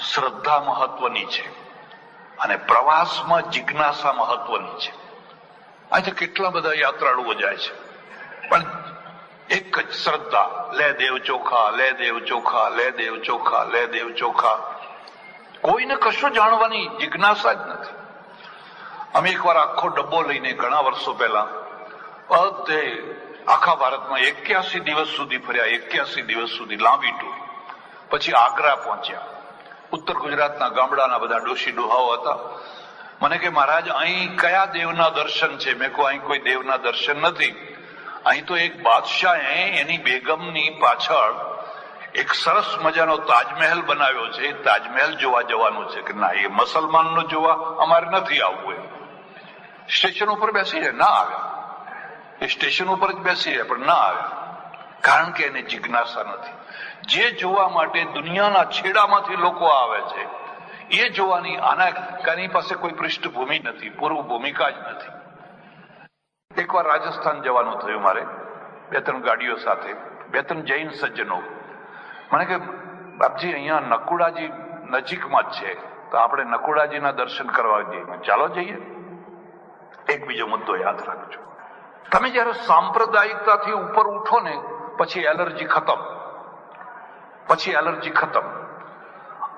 શ્રદ્ધા મહત્વની છે અને પ્રવાસમાં જિજ્ઞાસા મહત્વની છે. આજે કેટલા બધા યાત્રાળુઓ જાય છે, પણ એક જ શ્રદ્ધા, લે દેવ ચોખા. કોઈને કશું જાણવાની જિજ્ઞાસા જ નથી. અમે એકવાર આખો ડબ્બો લઈને ઘણા વર્ષો પહેલા બધે આખા ભારતમાં 81 દિવસ સુધી ફર્યા. 81 દિવસ સુધી લાંબી ટૂર. પછી આગ્રા પહોંચ્યા. ઉત્તર ગુજરાતના ગામડાના બધા ડોશી ડોહાઓ હતા. મને કે મહારાજ, અહીં કયા દેવના દર્શન છે? મેં કહું, અહીં કોઈ દેવના દર્શન નથી. અહીં તો એક બાદશાહે એની બેગમની પાછળ એક સરસ મજાનો તાજમહેલ બનાવ્યો છે, એ તાજમહેલ જોવા જવાનું છે. કે ના, એ મુસલમાનનો જોવા અમારે નથી આવવું. એમ સ્ટેશન ઉપર બેસી જાય, ના આવ્યા. એ સ્ટેશન ઉપર જ બેસી જાય, પણ ના આવ્યા. કારણ કે એને જિજ્ઞાસા નથી. જે જોવા માટે દુનિયાના છેડામાંથી લોકો આવે છે, એ જોવાની આની પાસે કોઈ પૃષ્ઠભૂમિ નથી, પૂર્વ ભૂમિકા જ નથી. એકવાર રાજસ્થાન જવાનું થયું મારે, 2-3 ગાડીઓ સાથે, 2-3 જૈન સજ્જનો. મને કે, બાપજી, અહીંયા નકુડાજી નજીકમાં જ છે, તો આપણે નકુડાજીના દર્શન કરવા જઈએ. ચાલો જઈએ. એક બીજો મુદ્દો યાદ રાખજો, તમે જયારે સાંપ્રદાયિકતાથી ઉપર ઉઠો ને, પછી એલર્જી ખતમ.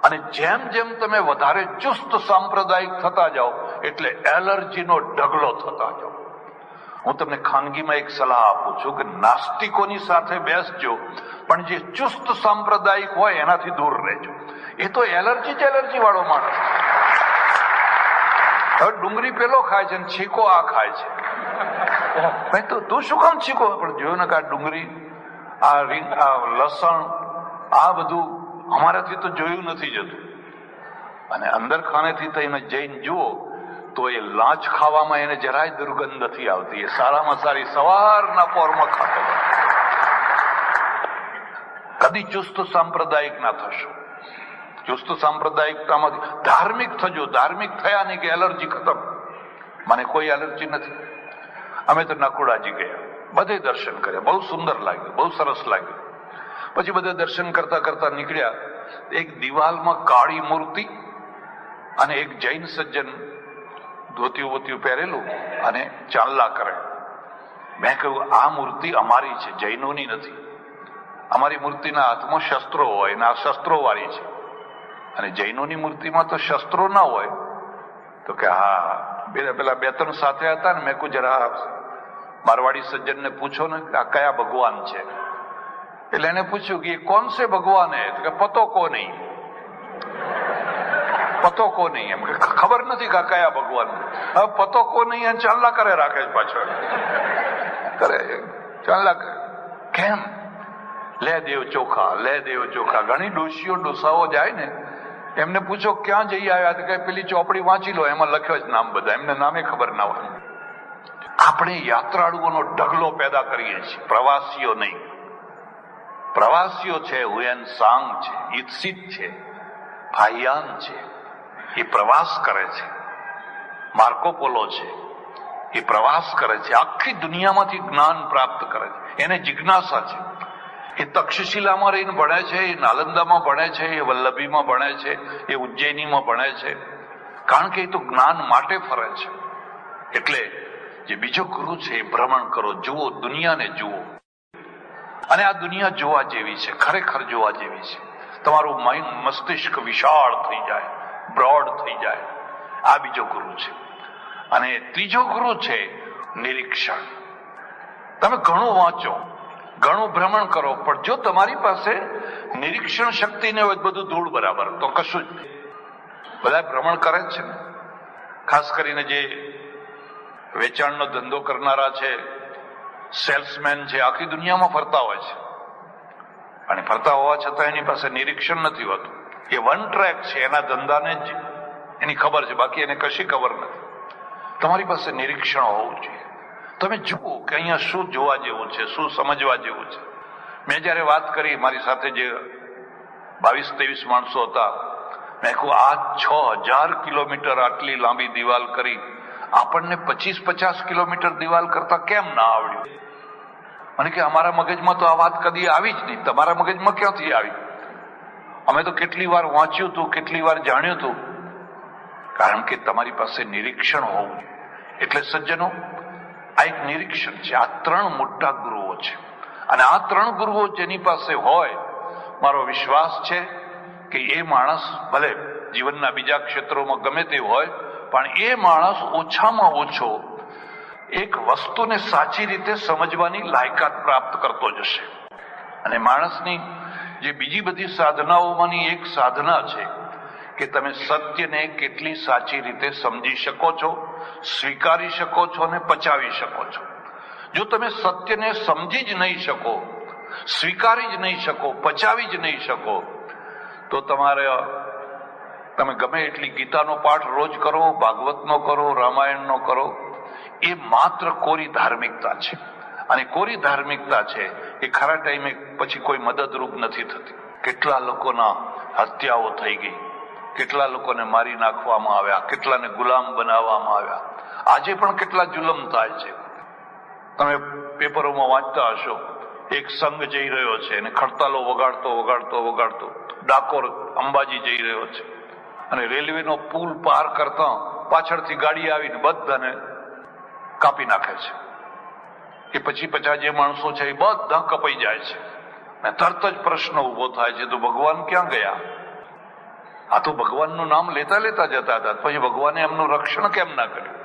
અને જેમ જેમ તમે વધારે ચુસ્ત સાંપ્રદાયિક થતા જાઓ, એટલે એલર્જીનો ઢગલો થતા જાઓ. હું તમને ખાનગીમાં એક સલાહ આપું છું કે નાસ્તિકોની સાથે બેસજો, પણ જે ચુસ્ત સાંપ્રદાયિક હોય એનાથી દૂર રહેજો. એ તો એલર્જી વાળો માણસ. હવે ડુંગળી પેલો ખાય છે, છીકો આ ખાય છે. ભાઈ, તો તું શું કામ છીકો? પણ જોયું ને કે આ ડુંગળી, આ લસણ, આ બધું અમારાથી તો જોયું નથી જતું. અને અંદર ખાનેથી થઈને જઈને જુઓ તો એ લાંચ ખાવામાં એને જરાય દુર્ગંધ નથી આવતી. એ સારામાં સારી સવારના પોરમાં ખાતો. કદી ચુસ્ત સાંપ્રદાયિક ના થશો. ચુસ્ત સાંપ્રદાયિકતામાંથી ધાર્મિક થજો. ધાર્મિક થયા નહીં કે એલર્જી ખતમ. મને કોઈ એલર્જી નથી. અમે તો નકુડાજી ગયા, બધે દર્શન કર્યા, બહુ સુંદર લાગ્યું, બહુ સરસ લાગ્યું. પછી બધે દર્શન કરતા કરતા નીકળ્યા. એક દિવાલમાં કાળી મૂર્તિ અને એક જૈન સજ્જન ધોતિયું બોતિયું પહેરેલું અને ચાંદલા કરે. મેં કહ્યું આ મૂર્તિ અમારી છે, જૈનોની નથી. અમારી મૂર્તિના હાથમાં શસ્ત્રો હોય ને આ શસ્ત્રો વાળી છે, અને જૈનોની મૂર્તિમાં તો શસ્ત્રો ના હોય. તો કે હા, પેલા 2-3 સાથે હતા ને. મેં કહ્યું જરા મારવાડી સજ્જનને પૂછો ને આ કયા ભગવાન છે. એટલે એને પૂછ્યું કે કોણ સે ભગવાન હે? તો કે પતો કો નહીં, પતો કો નહીં. એમ કે ખબર નથી કે કયા ભગવાન. હવે પતો કો નહીં અને ચાંદલા કરે રાખે છે પાછળ, કરે ચાંદલા કરે. કેમ? લે દેવ ચોખા, લે દેવ ચોખા. ઘણી ડોશીઓ ડોસાઓ જાય ને, એમને પૂછો ક્યાં જઈ આવ્યા તો કે પેલી ચોપડી વાંચી લો, એમાં લખ્યો જ નામ બધા, એમને નામે ખબર ના હોય. આપણે યાત્રાળુઓનો ઢગલો પેદા કરીએ છીએ, પ્રવાસીઓ નહીં. પ્રવાસીઓ છે હુએન સાંગ છે, ઇત્સિત છે, ફાહિયાન છે, એ પ્રવાસ કરે છે. માર્કો પોલો છે, એ પ્રવાસ કરે છે, આખી દુનિયામાંથી જ્ઞાન પ્રાપ્ત કરે છે. એને જિજ્ઞાસા છે. એ તક્ષશિલામાં રહીને ભણે છે, એ નાલંદામાં ભણે છે, એ વલ્લભીમાં ભણે છે, એ ઉજ્જૈનીમાં ભણે છે, કારણ કે એ તો જ્ઞાન માટે ફરે છે. એટલે જે બીજો ગુરુ છે એ ભ્રમણ કરો, જુઓ, દુનિયાને જુઓ. અને આ દુનિયા જોવા જેવી છે, ખરેખર જોવા જેવી છે. તમારું મસ્તિષ્ક વિશાળ થઈ જાય, બ્રોડ થઈ જાય. આ બીજો ગુરુ છે. અને ત્રીજો ગુરુ છે નિરીક્ષણ. તમે ઘણું વાંચો, ઘણું ભ્રમણ કરો, પણ જો તમારી પાસે નિરીક્ષણ શક્તિ ને હોય બધું ધૂળ બરાબર, તો કશું જ. બધા ભ્રમણ કરે જ છે ને. ખાસ કરીને જે વેચાણનો ધંધો કરનારા છે, સેલ્સમેન છે, આખી દુનિયામાં ફરતા હોય છે. અને ફરતા હોવા છતાં એની પાસે નિરીક્ષણ નથી હોતું. એ વન ટ્રેક છે, એના ધંધાને જ એની ખબર છે, બાકી એને કશી ખબર નથી. તમારી પાસે નિરીક્ષણ હોવું જોઈએ. તમે જુઓ કે અહીંયા શું જોવા જેવું છે, શું સમજવા જેવું છે. મેં જયારે વાત કરી, મારી સાથે જે 22-23 માણસો હતા, મેં કહ્યું આ 6000 કિલોમીટર આટલી લાંબી દિવાલ કરી, આપણને 25-50 કિલોમીટર દિવાલ કરતા કેમ ના આવડ્યું? અને કે અમારા મગજમાં તો આ વાત કદી આવી જ નહીં. તમારા મગજમાં ક્યાંથી આવી? અમે તો કેટલી વાર વાંચ્યું હતું, કેટલી વાર જાણ્યું હતું. કારણ કે તમારી પાસે નિરીક્ષણ હોવું. એટલે સજ્જનો, આ એક નિરીક્ષણ છે. આ 3 મોટા ગુરુઓ છે. અને આ 3 ગુરુઓ જેની પાસે હોય, મારો વિશ્વાસ છે કે એ માણસ ભલે જીવનના બીજા ક્ષેત્રોમાં ગમે તે હોય, પણ એ માણસ ઓછામાં ઓછો એક વસ્તુને સાચી રીતે સમજવાની લાયકાત પ્રાપ્ત કરતો જશે. અને માણસની જે બીજી બધી સાધનાઓમાંની એક સાધના છે કે તમે સત્યને કેટલી સાચી રીતે સમજી શકો છો, સ્વીકારી શકો છો અને પચાવી શકો છો. જો તમે સત્યને સમજી જ નહીં શકો, સ્વીકારી જ નહીં શકો, પચાવી જ નહીં શકો, તો તમે ગમે એટલી ગીતાનો પાઠ રોજ કરો, ભાગવતનો કરો, રામાયણનો કરો, એ માત્ર કોરી ધાર્મિકતા છે. અને કોરી ધાર્મિકતા છે એ ખરા ટાઈમે પછી કોઈ મદદરૂપ નથી થતી. કેટલા લોકોના હત્યાઓ થઈ ગઈ, કેટલા લોકોને મારી નાખવામાં આવ્યા, કેટલાને ગુલામ બનાવવામાં આવ્યા. આજે પણ કેટલા જુલમ થાય છે. તમે પેપરોમાં વાંચતા હશો, એક સંઘ જઈ રહ્યો છે અને ખડતાલો વગાડતો ડાકોર અંબાજી જઈ રહ્યો છે, અને રેલવેનો પુલ પાર કરતા પાછળથી ગાડી આવીને બધાને કાપી નાખે છે. એ પછી જે માણસો છે એ બધા કપાઈ જાય છે. અને તરત જ પ્રશ્ન ઉભો થાય છે, તો ભગવાન ક્યાં ગયા? આ તો ભગવાનનું નામ લેતા જતા હતા, પછી ભગવાને એમનું રક્ષણ કેમ ના કર્યું?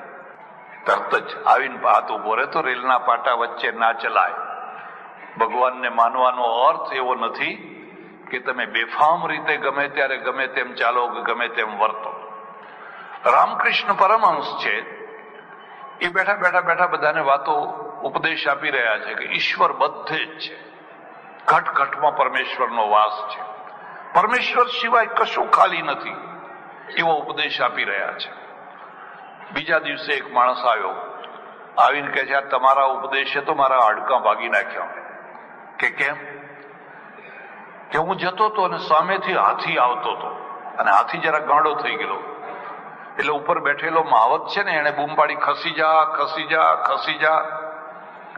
તરત જ આવીને હાથ ઉભો રહે. તો રેલના પાટા વચ્ચે ના ચલાય. ભગવાનને માનવાનો અર્થ એવો નથી કે તમે બેફામ રીતે ગમે ત્યારે ગમે તેમ ચાલો કે ગમે તેમ વર્તો. રામકૃષ્ણ પરમહંસ છે, એ બેઠા બધાને વાતો ઉપદેશ આપી રહ્યા છે કે ઈશ્વર બધે જ છે, ઘટ ઘટમાં પરમેશ્વરનો વાસ છે, પરમેશ્વર સિવાય કશું ખાલી નથી, એવો ઉપદેશ આપી રહ્યા છે. બીજા દિવસે એક માણસ આવ્યો, આવીને કહે છે આ તમારા ઉપદેશે તો મારા હાડકાં ભાગી નાખ્યા. કે કેમ? કે હું જતો હતો અને સામેથી હાથી આવતો હતો, અને હાથી જરા ગાંડો થઈ ગયેલો, એટલે ઉપર બેઠેલો માવત છે ને એને બૂમ પાડી, ખસી જા.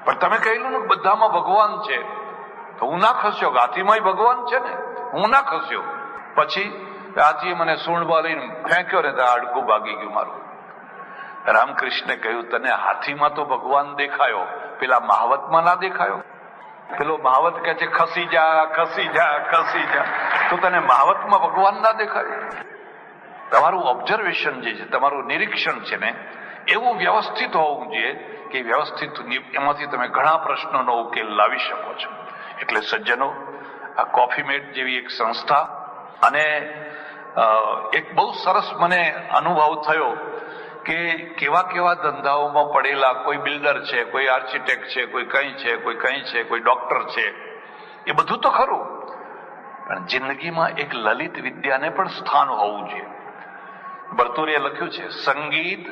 પણ તમે કહેલું ને બધામાં ભગવાન છે, તો હું ના ખસ્યો. હાથીમાં ભગવાન છે ને, હું ના ખસ્યો. પછી હાથીએ મને સૂંઢમાં લઈને ફેંક્યો ને ત્યાં હાડકું ભાગી ગયું મારું. રામકૃષ્ણે કહ્યું, તને હાથીમાં તો ભગવાન દેખાયો, પેલા મહાવતમાં ના દેખાયો? પેલો મહાવત કહે છે ખસી જા ખસી જા ખસી જા, તો તને મહાવતમાં ભગવાન ના દેખાયો? તમારું ઓબ્ઝર્વેશન જે છે, તમારું નિરીક્ષણ છે ને, એવું વ્યવસ્થિત હોવું જોઈએ કે વ્યવસ્થિત એમાંથી તમે ઘણા પ્રશ્નોનો ઉકેલ લાવી શકો છો. એટલે સજ્જનો, આ કોફી મેટ જેવી એક સંસ્થા, અને એક બહુ સરસ મને અનુભવ થયો કે કેવા કેવા ધંધાઓમાં પડેલા, કોઈ બિલ્ડર છે, કોઈ આર્કિટેક્ટ છે, કોઈ કંઈ છે, કોઈ કંઈ છે, કોઈ ડોક્ટર છે, એ બધું તો ખરું, પણ જિંદગીમાં એક લલિત વિદ્યાને પણ સ્થાન હોવું જોઈએ. બર્તુરીએ લખ્યું છે, સંગીત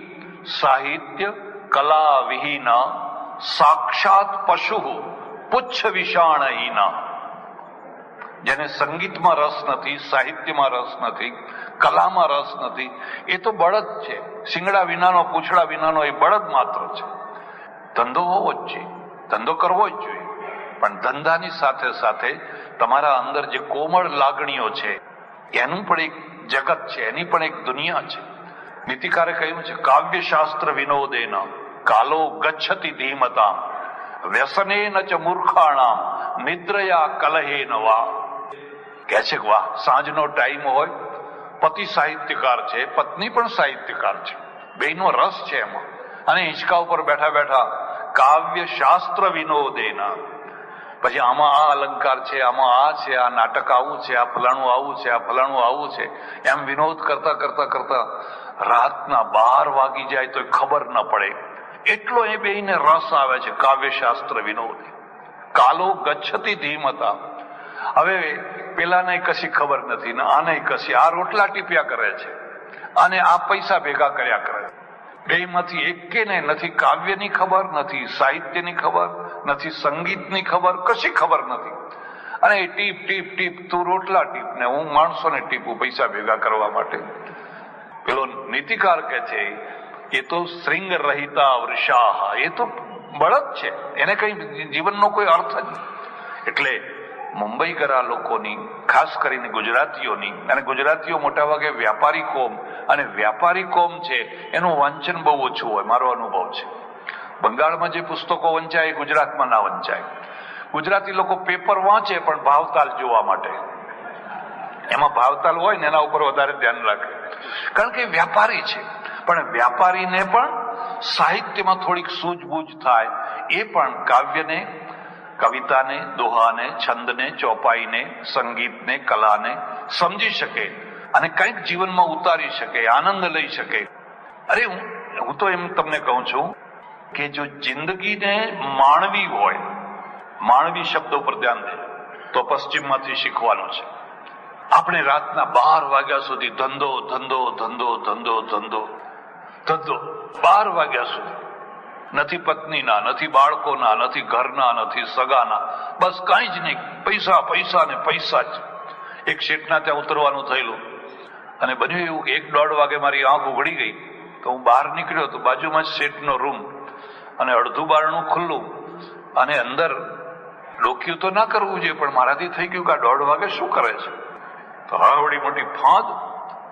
સાહિત્ય કલા વિહીન સાક્ષાત પશુ પુચ્છ વિષાણહીના. જેને સંગીતમાં રસ નથી, સાહિત્યમાં રસ નથી, કલામાં રસ નથી, એ તો બળદ છે. શિંગડા વિનાનો, પૂંછડા વિનાનો એ બળદ માત્ર છે. ધંધો હોવો જ જોઈએ, ધંધો કરવો જ જોઈએ, પણ ધંધાની સાથે સાથે તમારા અંદર જે કોમળ લાગણીઓ છે એનું પણ એક જગત છે, એની પણ એક દુનિયા છે. નીતિકારે કહ્યું છે, કાવ્યશાસ્ત્ર વિનોદેન કાલો ગચ્છતિ ધીમતામ વ્યસનેન ચ મૂર્ખાણામ નિદ્રયા કલહેન વા. કહે છે કે વાહ, સાંજનો ટાઈમ હોય, પતિ સાહિત્યકાર છે, પત્ની પણ સાહિત્યકાર છે, બેનો રસ છે એમાં, અને હિંચકા ઉપર બેઠા બેઠા કાવ્ય શાસ્ત્ર વિનોદેન, પછી આમાં આ અલંકાર છે, આમાં આ છે, આ નાટક આવું છે, આ ફલાણું આવું છે, આ ફલાણું આવું છે, એમ વિનોદ કરતા કરતા કરતા રાતના 12 વાગી જાય તો ખબર ન પડે, એટલો એ બેને રસ આવે છે. કાવ્યશાસ્ત્ર વિનોદ કાલો ગચ્છતિ ધીમતા. હવે પેલાને કશી ખબર નથી ને આને કશી, આ રોટલા ટીપ્યા કરે છે અને આ પૈસા ભેગા કર્યા કરે. બેમાંથી એકેને નથી કાવ્યની ખબર, નથી સાહિત્યની ખબર, નથી સંગીતની ખબર, કશી ખબર નથી. અને એ ટીપ ટીપ ટીપ, તું રોટલા ટીપ ને હું માણસોને ટીપું પૈસા ભેગા કરવા માટે. પેલો નીતિકાર કે છે, એ તો શ્રીંગ રહિતા વૃષા, એ તો બળદ છે, એને કઈ જીવનનો કોઈ અર્થ જ નહીં. એટલે મુંબઈ ગરા લોકોની, ખાસ કરીને ગુજરાતીઓની, અને ગુજરાતીઓ મોટા ભાગે વ્યાપારી કોમ, અને વ્યાપારી કોમ છે એનું વાંચન બહુ ઓછું હોય, મારો અનુભવ છે. બંગાળમાં જે પુસ્તકો વંચાય એ ગુજરાતમાં ના વંચાય. ગુજરાતી લોકો પેપર વાંચે પણ ભાવતાલ જોવા માટે, એમાં ભાવતાલ હોય ને એના ઉપર વધારે ધ્યાન રાખે, કારણ કે વ્યાપારી છે. પણ વ્યાપારીને પણ સાહિત્યમાં થોડીક સૂઝબૂઝ થાય, એ પણ કાવ્યને, કવિતાને, દોહાને, છંદને, ચોપાઈને, સંગીતને, કલાને સમજી શકે અને કંઈક જીવનમાં ઉતારી શકે, આનંદ લઈ શકે. અરે હું તો એમ તમને કહું છું કે જો જિંદગીને માણવી હોય, માણવી શબ્દ ઉપર ધ્યાન દે તો પશ્ચિમમાંથી શીખવાનું છે. આપણે રાતના 12 વાગ્યા સુધી ધંધો ધંધો ધંધો ધંધો ધંધો ધંધો 12 વાગ્યા સુધી, નથી પત્નીના, નથી બાળકોના, નથી ઘરના, નથી સગાના, બસ કાંઈ જ નહીં, પૈસા પૈસા ને પૈસા જ. એક શેઠના ત્યાં ઉતરવાનું થયેલું, અને બન્યું એવું કે 1-1.5 વાગે મારી આંખ ઉઘડી ગઈ તો હું બહાર નીકળ્યો તો બાજુમાં જ શેઠનો રૂમ, અને અડધું બારણું ખુલ્લું, અને અંદર ડોક્યું તો ના કરવું જોઈએ, પણ મારાથી થઈ ગયું કે આ 1.5 વાગે શું કરે છે. તો હળવડી મોટી ફાંદ,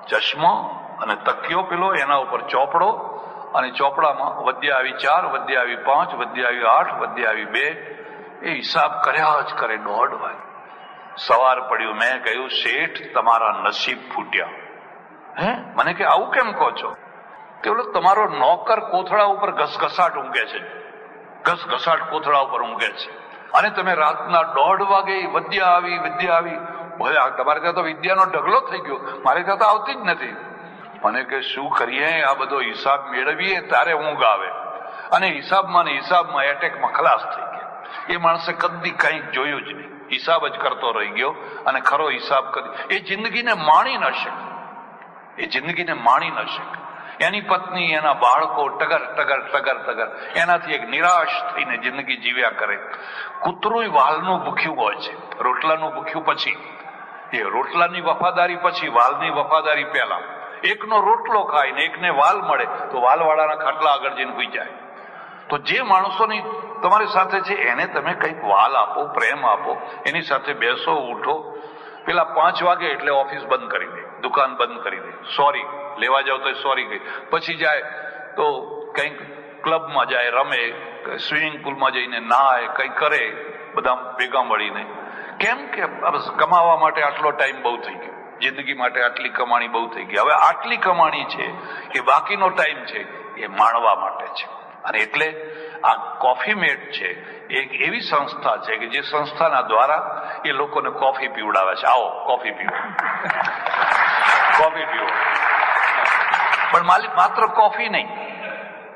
ચશ્મો અને તકિયો પેલો, એના ઉપર ચોપડો, અને ચોપડામાં વદ્યા આવી 4, વદ્યા આવી 5, વદ્યા આવી 8, વદ્યા આવી 2, એ હિસાબ કર્યા જ કરે. 1.5 વાગે સવાર પડ્યું. મેં કહ્યું, શેઠ તમારા નસીબ ફૂટ્યા. હે? મને કે આવું કેમ કહો છો? કે બોલો, તમારો નોકર કોથળા ઉપર ઘસઘસાટ ઊંઘે છે, ઘસઘસાટ કોથળા ઉપર ઊંઘે છે, અને તમે રાતના 1.5 વાગે વિદ્યા આવી, વિદ્યા આવી. ભલે તમારે ત્યાં તો વિદ્યાનો ઢગલો થઈ ગયો, મારે ત્યાં તો આવતી જ નથી. મને કે શું કરીએ, આ બધો હિસાબ મેળવીએ ત્યારે ઊંઘ આવે, અને હિસાબમાં ને હિસાબમાં એટેકમાં ખલાસ થઈ ગયા. એ માણસે કદી કંઈ જોયું જ નહીં, હિસાબ જ કરતો રહી ગયો, અને ખરો હિસાબ કરી એ જિંદગીને માણી ન શકે, એ જિંદગીને માણી ન શકે. એની પત્ની, એના બાળકો ટગર ટગર ટગર ટગર, એનાથી એક નિરાશ થઈને જિંદગી જીવ્યા કરે. કૂતરું વાલનું ભૂખ્યું હોય છે, રોટલાનું ભૂખ્યું પછી, એ રોટલાની વફાદારી પછી, વાલની વફાદારી પહેલા. એકનો રોટલો ખાય ને એકને વાલ મળે તો વાલવાળાના ખાટલા આગળ જઈને ભૂઈ જાય. તો જે માણસોની તમારી સાથે છે એને તમે કંઈક વાલ આપો, પ્રેમ આપો, એની સાથે બેસો, ઉઠો. પેલા 5 વાગે એટલે ઓફિસ બંધ કરી દે, દુકાન બંધ કરી દે, સોરી લેવા જાવ તો સોરી કહી, પછી જાય તો કંઈક ક્લબમાં જાય, રમે, સ્વિમિંગ પુલમાં જઈને નાય, કંઈ કરે બધા ભેગા મળીને. કેમ કે કમાવા માટે આટલો ટાઈમ બહુ થઈ ગયો, જિંદગી માટે આટલી કમાણી બહુ થઈ ગઈ. હવે આટલી કમાણી છે એ બાકીનો ટાઈમ છે એ માણવા માટે છે. અને એટલે આ કોફી મેટ છે એક એવી સંસ્થા છે કે જે સંસ્થાના દ્વારા એ લોકોને કોફી પીવડાવે છે. આવો કોફી પીવો, કોફી પીવો. પણ માત્ર કોફી નહીં,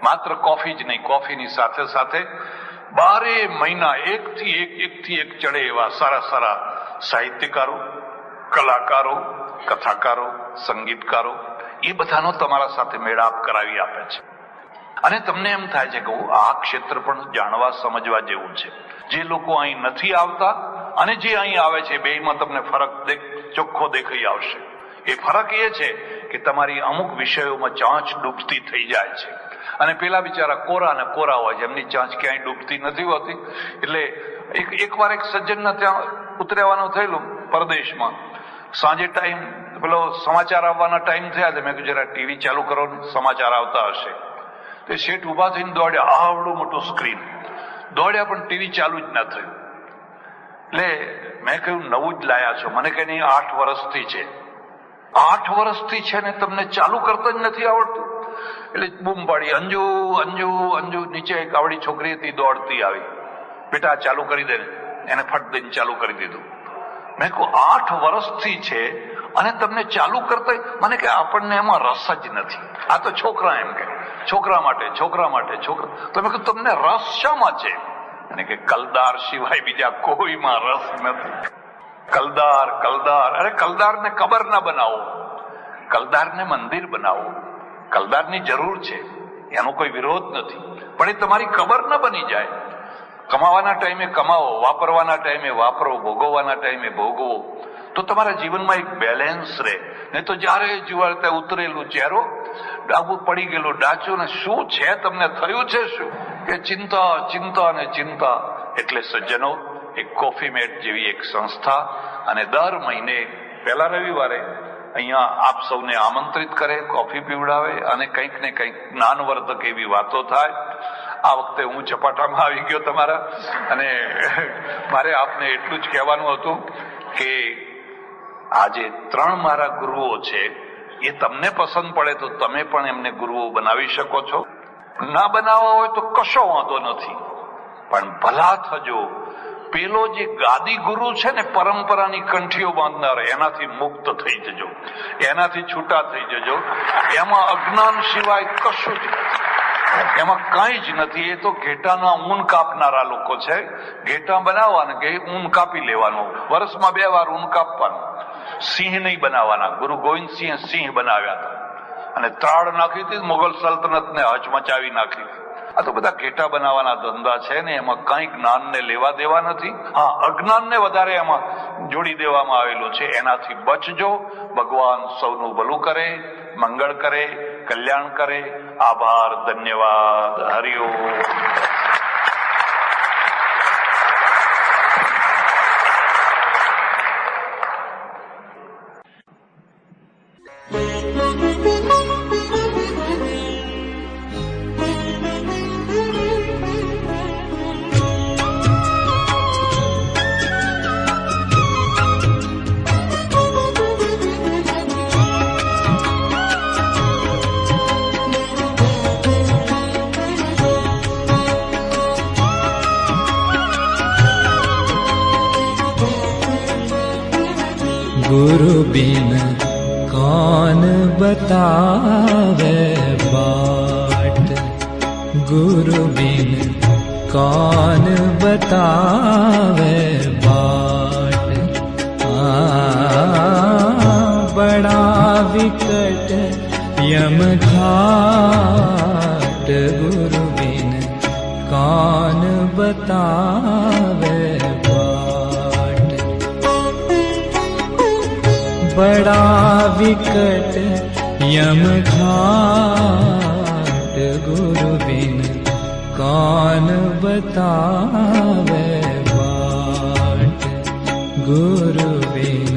માત્ર કોફી જ નહીં, કોફીની સાથે સાથે 12 મહિના એકથી એક ચડે એવા સારા સારા સાહિત્યકારો, કલાકારો, કથાકારો, સંગીતકારો, એ બધાનો તમારા સાથે મેળાપ કરાવી આપે છે. અને તમને એમ થાય છે કે આ ક્ષેત્ર પણ જાણવા સમજવા જેવું છે. જે લોકો અહીં નથી આવતા અને જે અહીં આવે છે બેમાં તમને ફરક ચોખ્ખો દેખાઈ આવશે. એ ફરક એ છે કે તમારી અમુક વિષયોમાં ચાંચ ડૂબતી થઈ જાય છે અને પેલા બિચારા કોરા ને કોરા હોય છે, એમની ચાંચ ક્યાંય ડૂબતી નથી હોતી. એટલે એકવાર એક સજ્જનના ત્યાં ઉતરેવાનું થયેલું પરદેશમાં. સાંજે ટાઈમ પેલો સમાચાર આવવાના ટાઈમ થયા તો મેં કીધું જરા ટીવી ચાલુ કરો ને, સમાચાર આવતા હશે. તે શેઠ ઉભા થઈને દોડ્યા, આવડું મોટું સ્ક્રીન દોડ્યા પણ ટીવી ચાલુ જ ના થયું. એટલે મેં કહ્યું નવું જ લાયા છો? મને કહે નહીં, 8 વર્ષથી છે. 8 વર્ષથી છે ને તમને ચાલુ કરતા જ નથી આવડતું? એટલે બૂમ પાડી, અંજુ અંજુ અંજુ. નીચે એક આવડી છોકરી હતી દોડતી આવી, બેટા ચાલુ કરી દે ને. એને ફટ દઈને ચાલુ કરી દીધું. મેં કહું 8 વર્ષથી છે અને તમને ચાલુ કરતા? મને કે આપણને એમાં રસ જ નથી. આ તો છોકરા એમ કે છોકરા માટે છોકરા માટે છોકરા. તો મેં કહ્યું તમને રસ શામાં છે? અને કે કલદાર સિવાય બીજા કોઈમાં રસ નથી. કલદાર કલદાર. અરે કલદારને કબર ના બનાવો, કલદારને મંદિર બનાવો. કલદારની જરૂર છે, એનો કોઈ વિરોધ નથી, પણ એ તમારી કબર ન બની જાય. કમાવાના ટાઈમે કમાવો, વાપરવાના ટાઈમે વાપરો, ભોગવવાના ટાઈમે ભોગવો, તો તમારા જીવનમાં એક બેલેન્સ રહે. નહીં તો જયારે જુવાર ત્યાં ઉતરેલું ચહેરો, ડાબું પડી ગયેલું ડાચું, ને શું છે તમને થયું છે શું? કે ચિંતા ચિંતા ને ચિંતા. એટલે સજ્જનો, એક કોફી મેટ જેવી એક સંસ્થા અને દર મહિને પહેલા રવિવારે અહીંયા આપ સૌને આમંત્રિત કરે, કોફી પીવડાવે અને કંઈક ને કંઈક જ્ઞાનવર્ધક એવી વાતો થાય. આ વખતે હું ઝપાટામાં આવી ગયો તમારા, અને મારે આપને એટલું જ કહેવાનું હતું કે આજે 3 મારા ગુરુઓ છે, એ તમને પસંદ પડે તો તમે પણ એમને ગુરુઓ બનાવી શકો છો. ના બનાવવા હોય તો કશો વાંધો નથી, પણ ભલા થજો. પેલો જે ગાદી ગુરુ છે ને, પરંપરાની કંઠીઓ બાંધનાર, એનાથી મુક્ત થઈ જજો, એનાથી છૂટા થઈ જજો. એમાં અજ્ઞાન સિવાય કશું જ, એમાં કઈ જ નથી. એ તો ઘેટાના ઊન કાપનારા લોકો છે. ઘેટા બનાવવાના કે ઊન કાપી લેવાનું, વર્ષમાં 2 વાર ઊન કાપવાનું. સિંહ નહીં બનાવવાના. ગુરુ ગોવિંદ સિંહ બનાવ્યા હતા અને ત્રાડ નાખી હતી, મુગલ સલ્તનતને હચમચાવી નાખી હતી. આ તો બધા ઘેટા બનાવવાના ધંધા છે ને, એમાં કઈ જ્ઞાનને લેવા દેવા નથી. હા, અજ્ઞાનને વધારે એમાં જોડી દેવામાં આવેલું છે. એનાથી બચજો. ભગવાન સૌનું ભલું કરે, મંગળ કરે, કલ્યાણ કરે. આભાર, ધન્યવાદ, હરિઓમ. गुरु बिन कौन बतावे बाट, गुरु बिन कौन बतावे बाट। बड़ा विकट यम घाट, गुरु बिन कौन बतावे बाट। बड़ा विकट यम घाट, गुरु बिन कौन बतावे बाट। गुरु बिन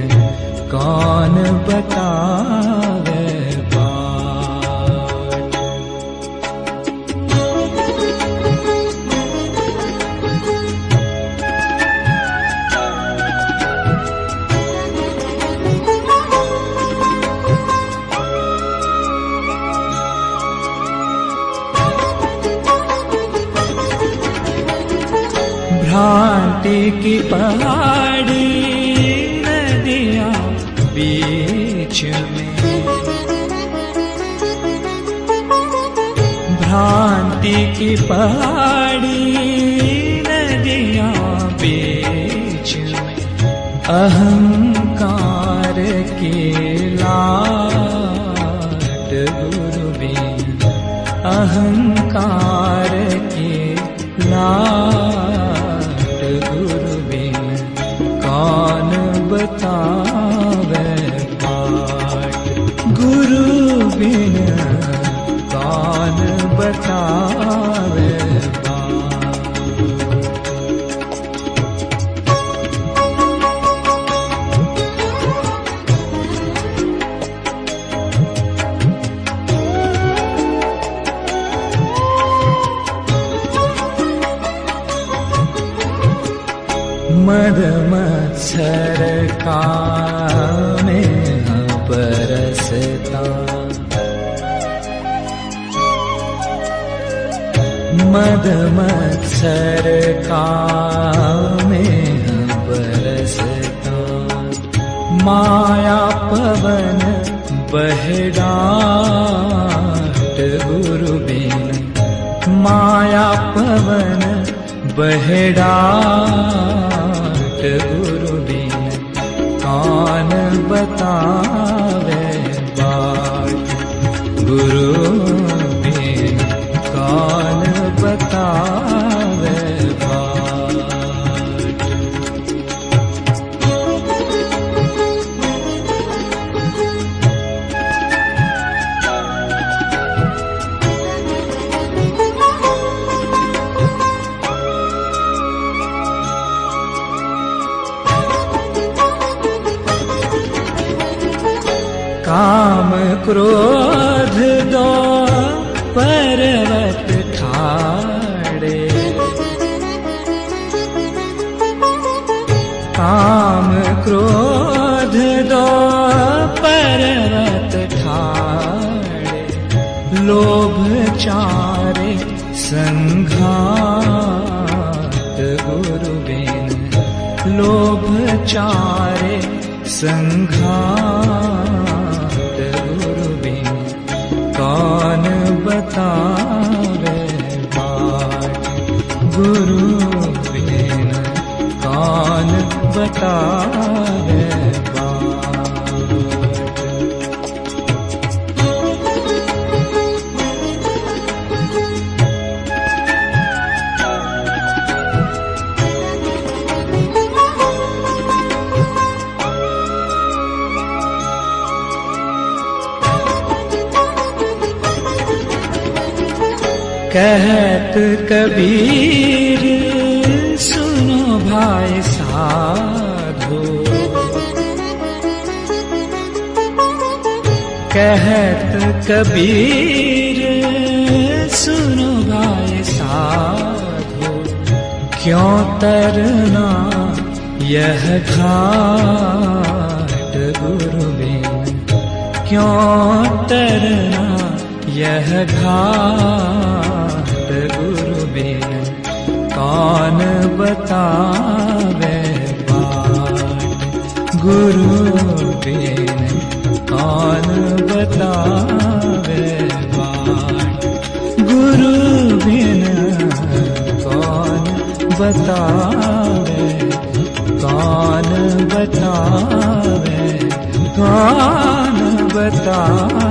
कौन बतावे बाट। भ्रांति की पहाड़ी नदियां बीच में, भ्रांति की पहाड़ी नदियां बीच में, अहंकार की लाट गुरु बिन, अहंकार की लाट गुरु बिन कौन बतावे बाट। गुरु बिन कौन बतावे बाट। मद मत्सर कामे परसता, मद मत्सर कामे परसता, माया पवन बहडाट गुरु बिन, माया पवन बहडाट गुरु बिन कौन बतावे बाट। गुरु बिन कौन बतावे बाट। काम क्रोध दो पर्वत ठाड़े, काम क्रोध दो पर्वत ठाड़े, लोभ चारे संघात गुरु बिन, लोभ चारे संघात गुरु बिन कौन बतावे बाट। गुरु बिन कौन बतावे बाट। कहत कबीर सुनो भाई साधो, कहत कबीर सुनो भाई साधो, क्यों तरना यह घाट गुरु बिन, क्यों तरना यह घाट गुरु बिन कौन बतावे बाट। गुरु बिन कौन बतावे बाट। गुरु बिन कौन बतावे, कौन बतावे, कौन बतावे।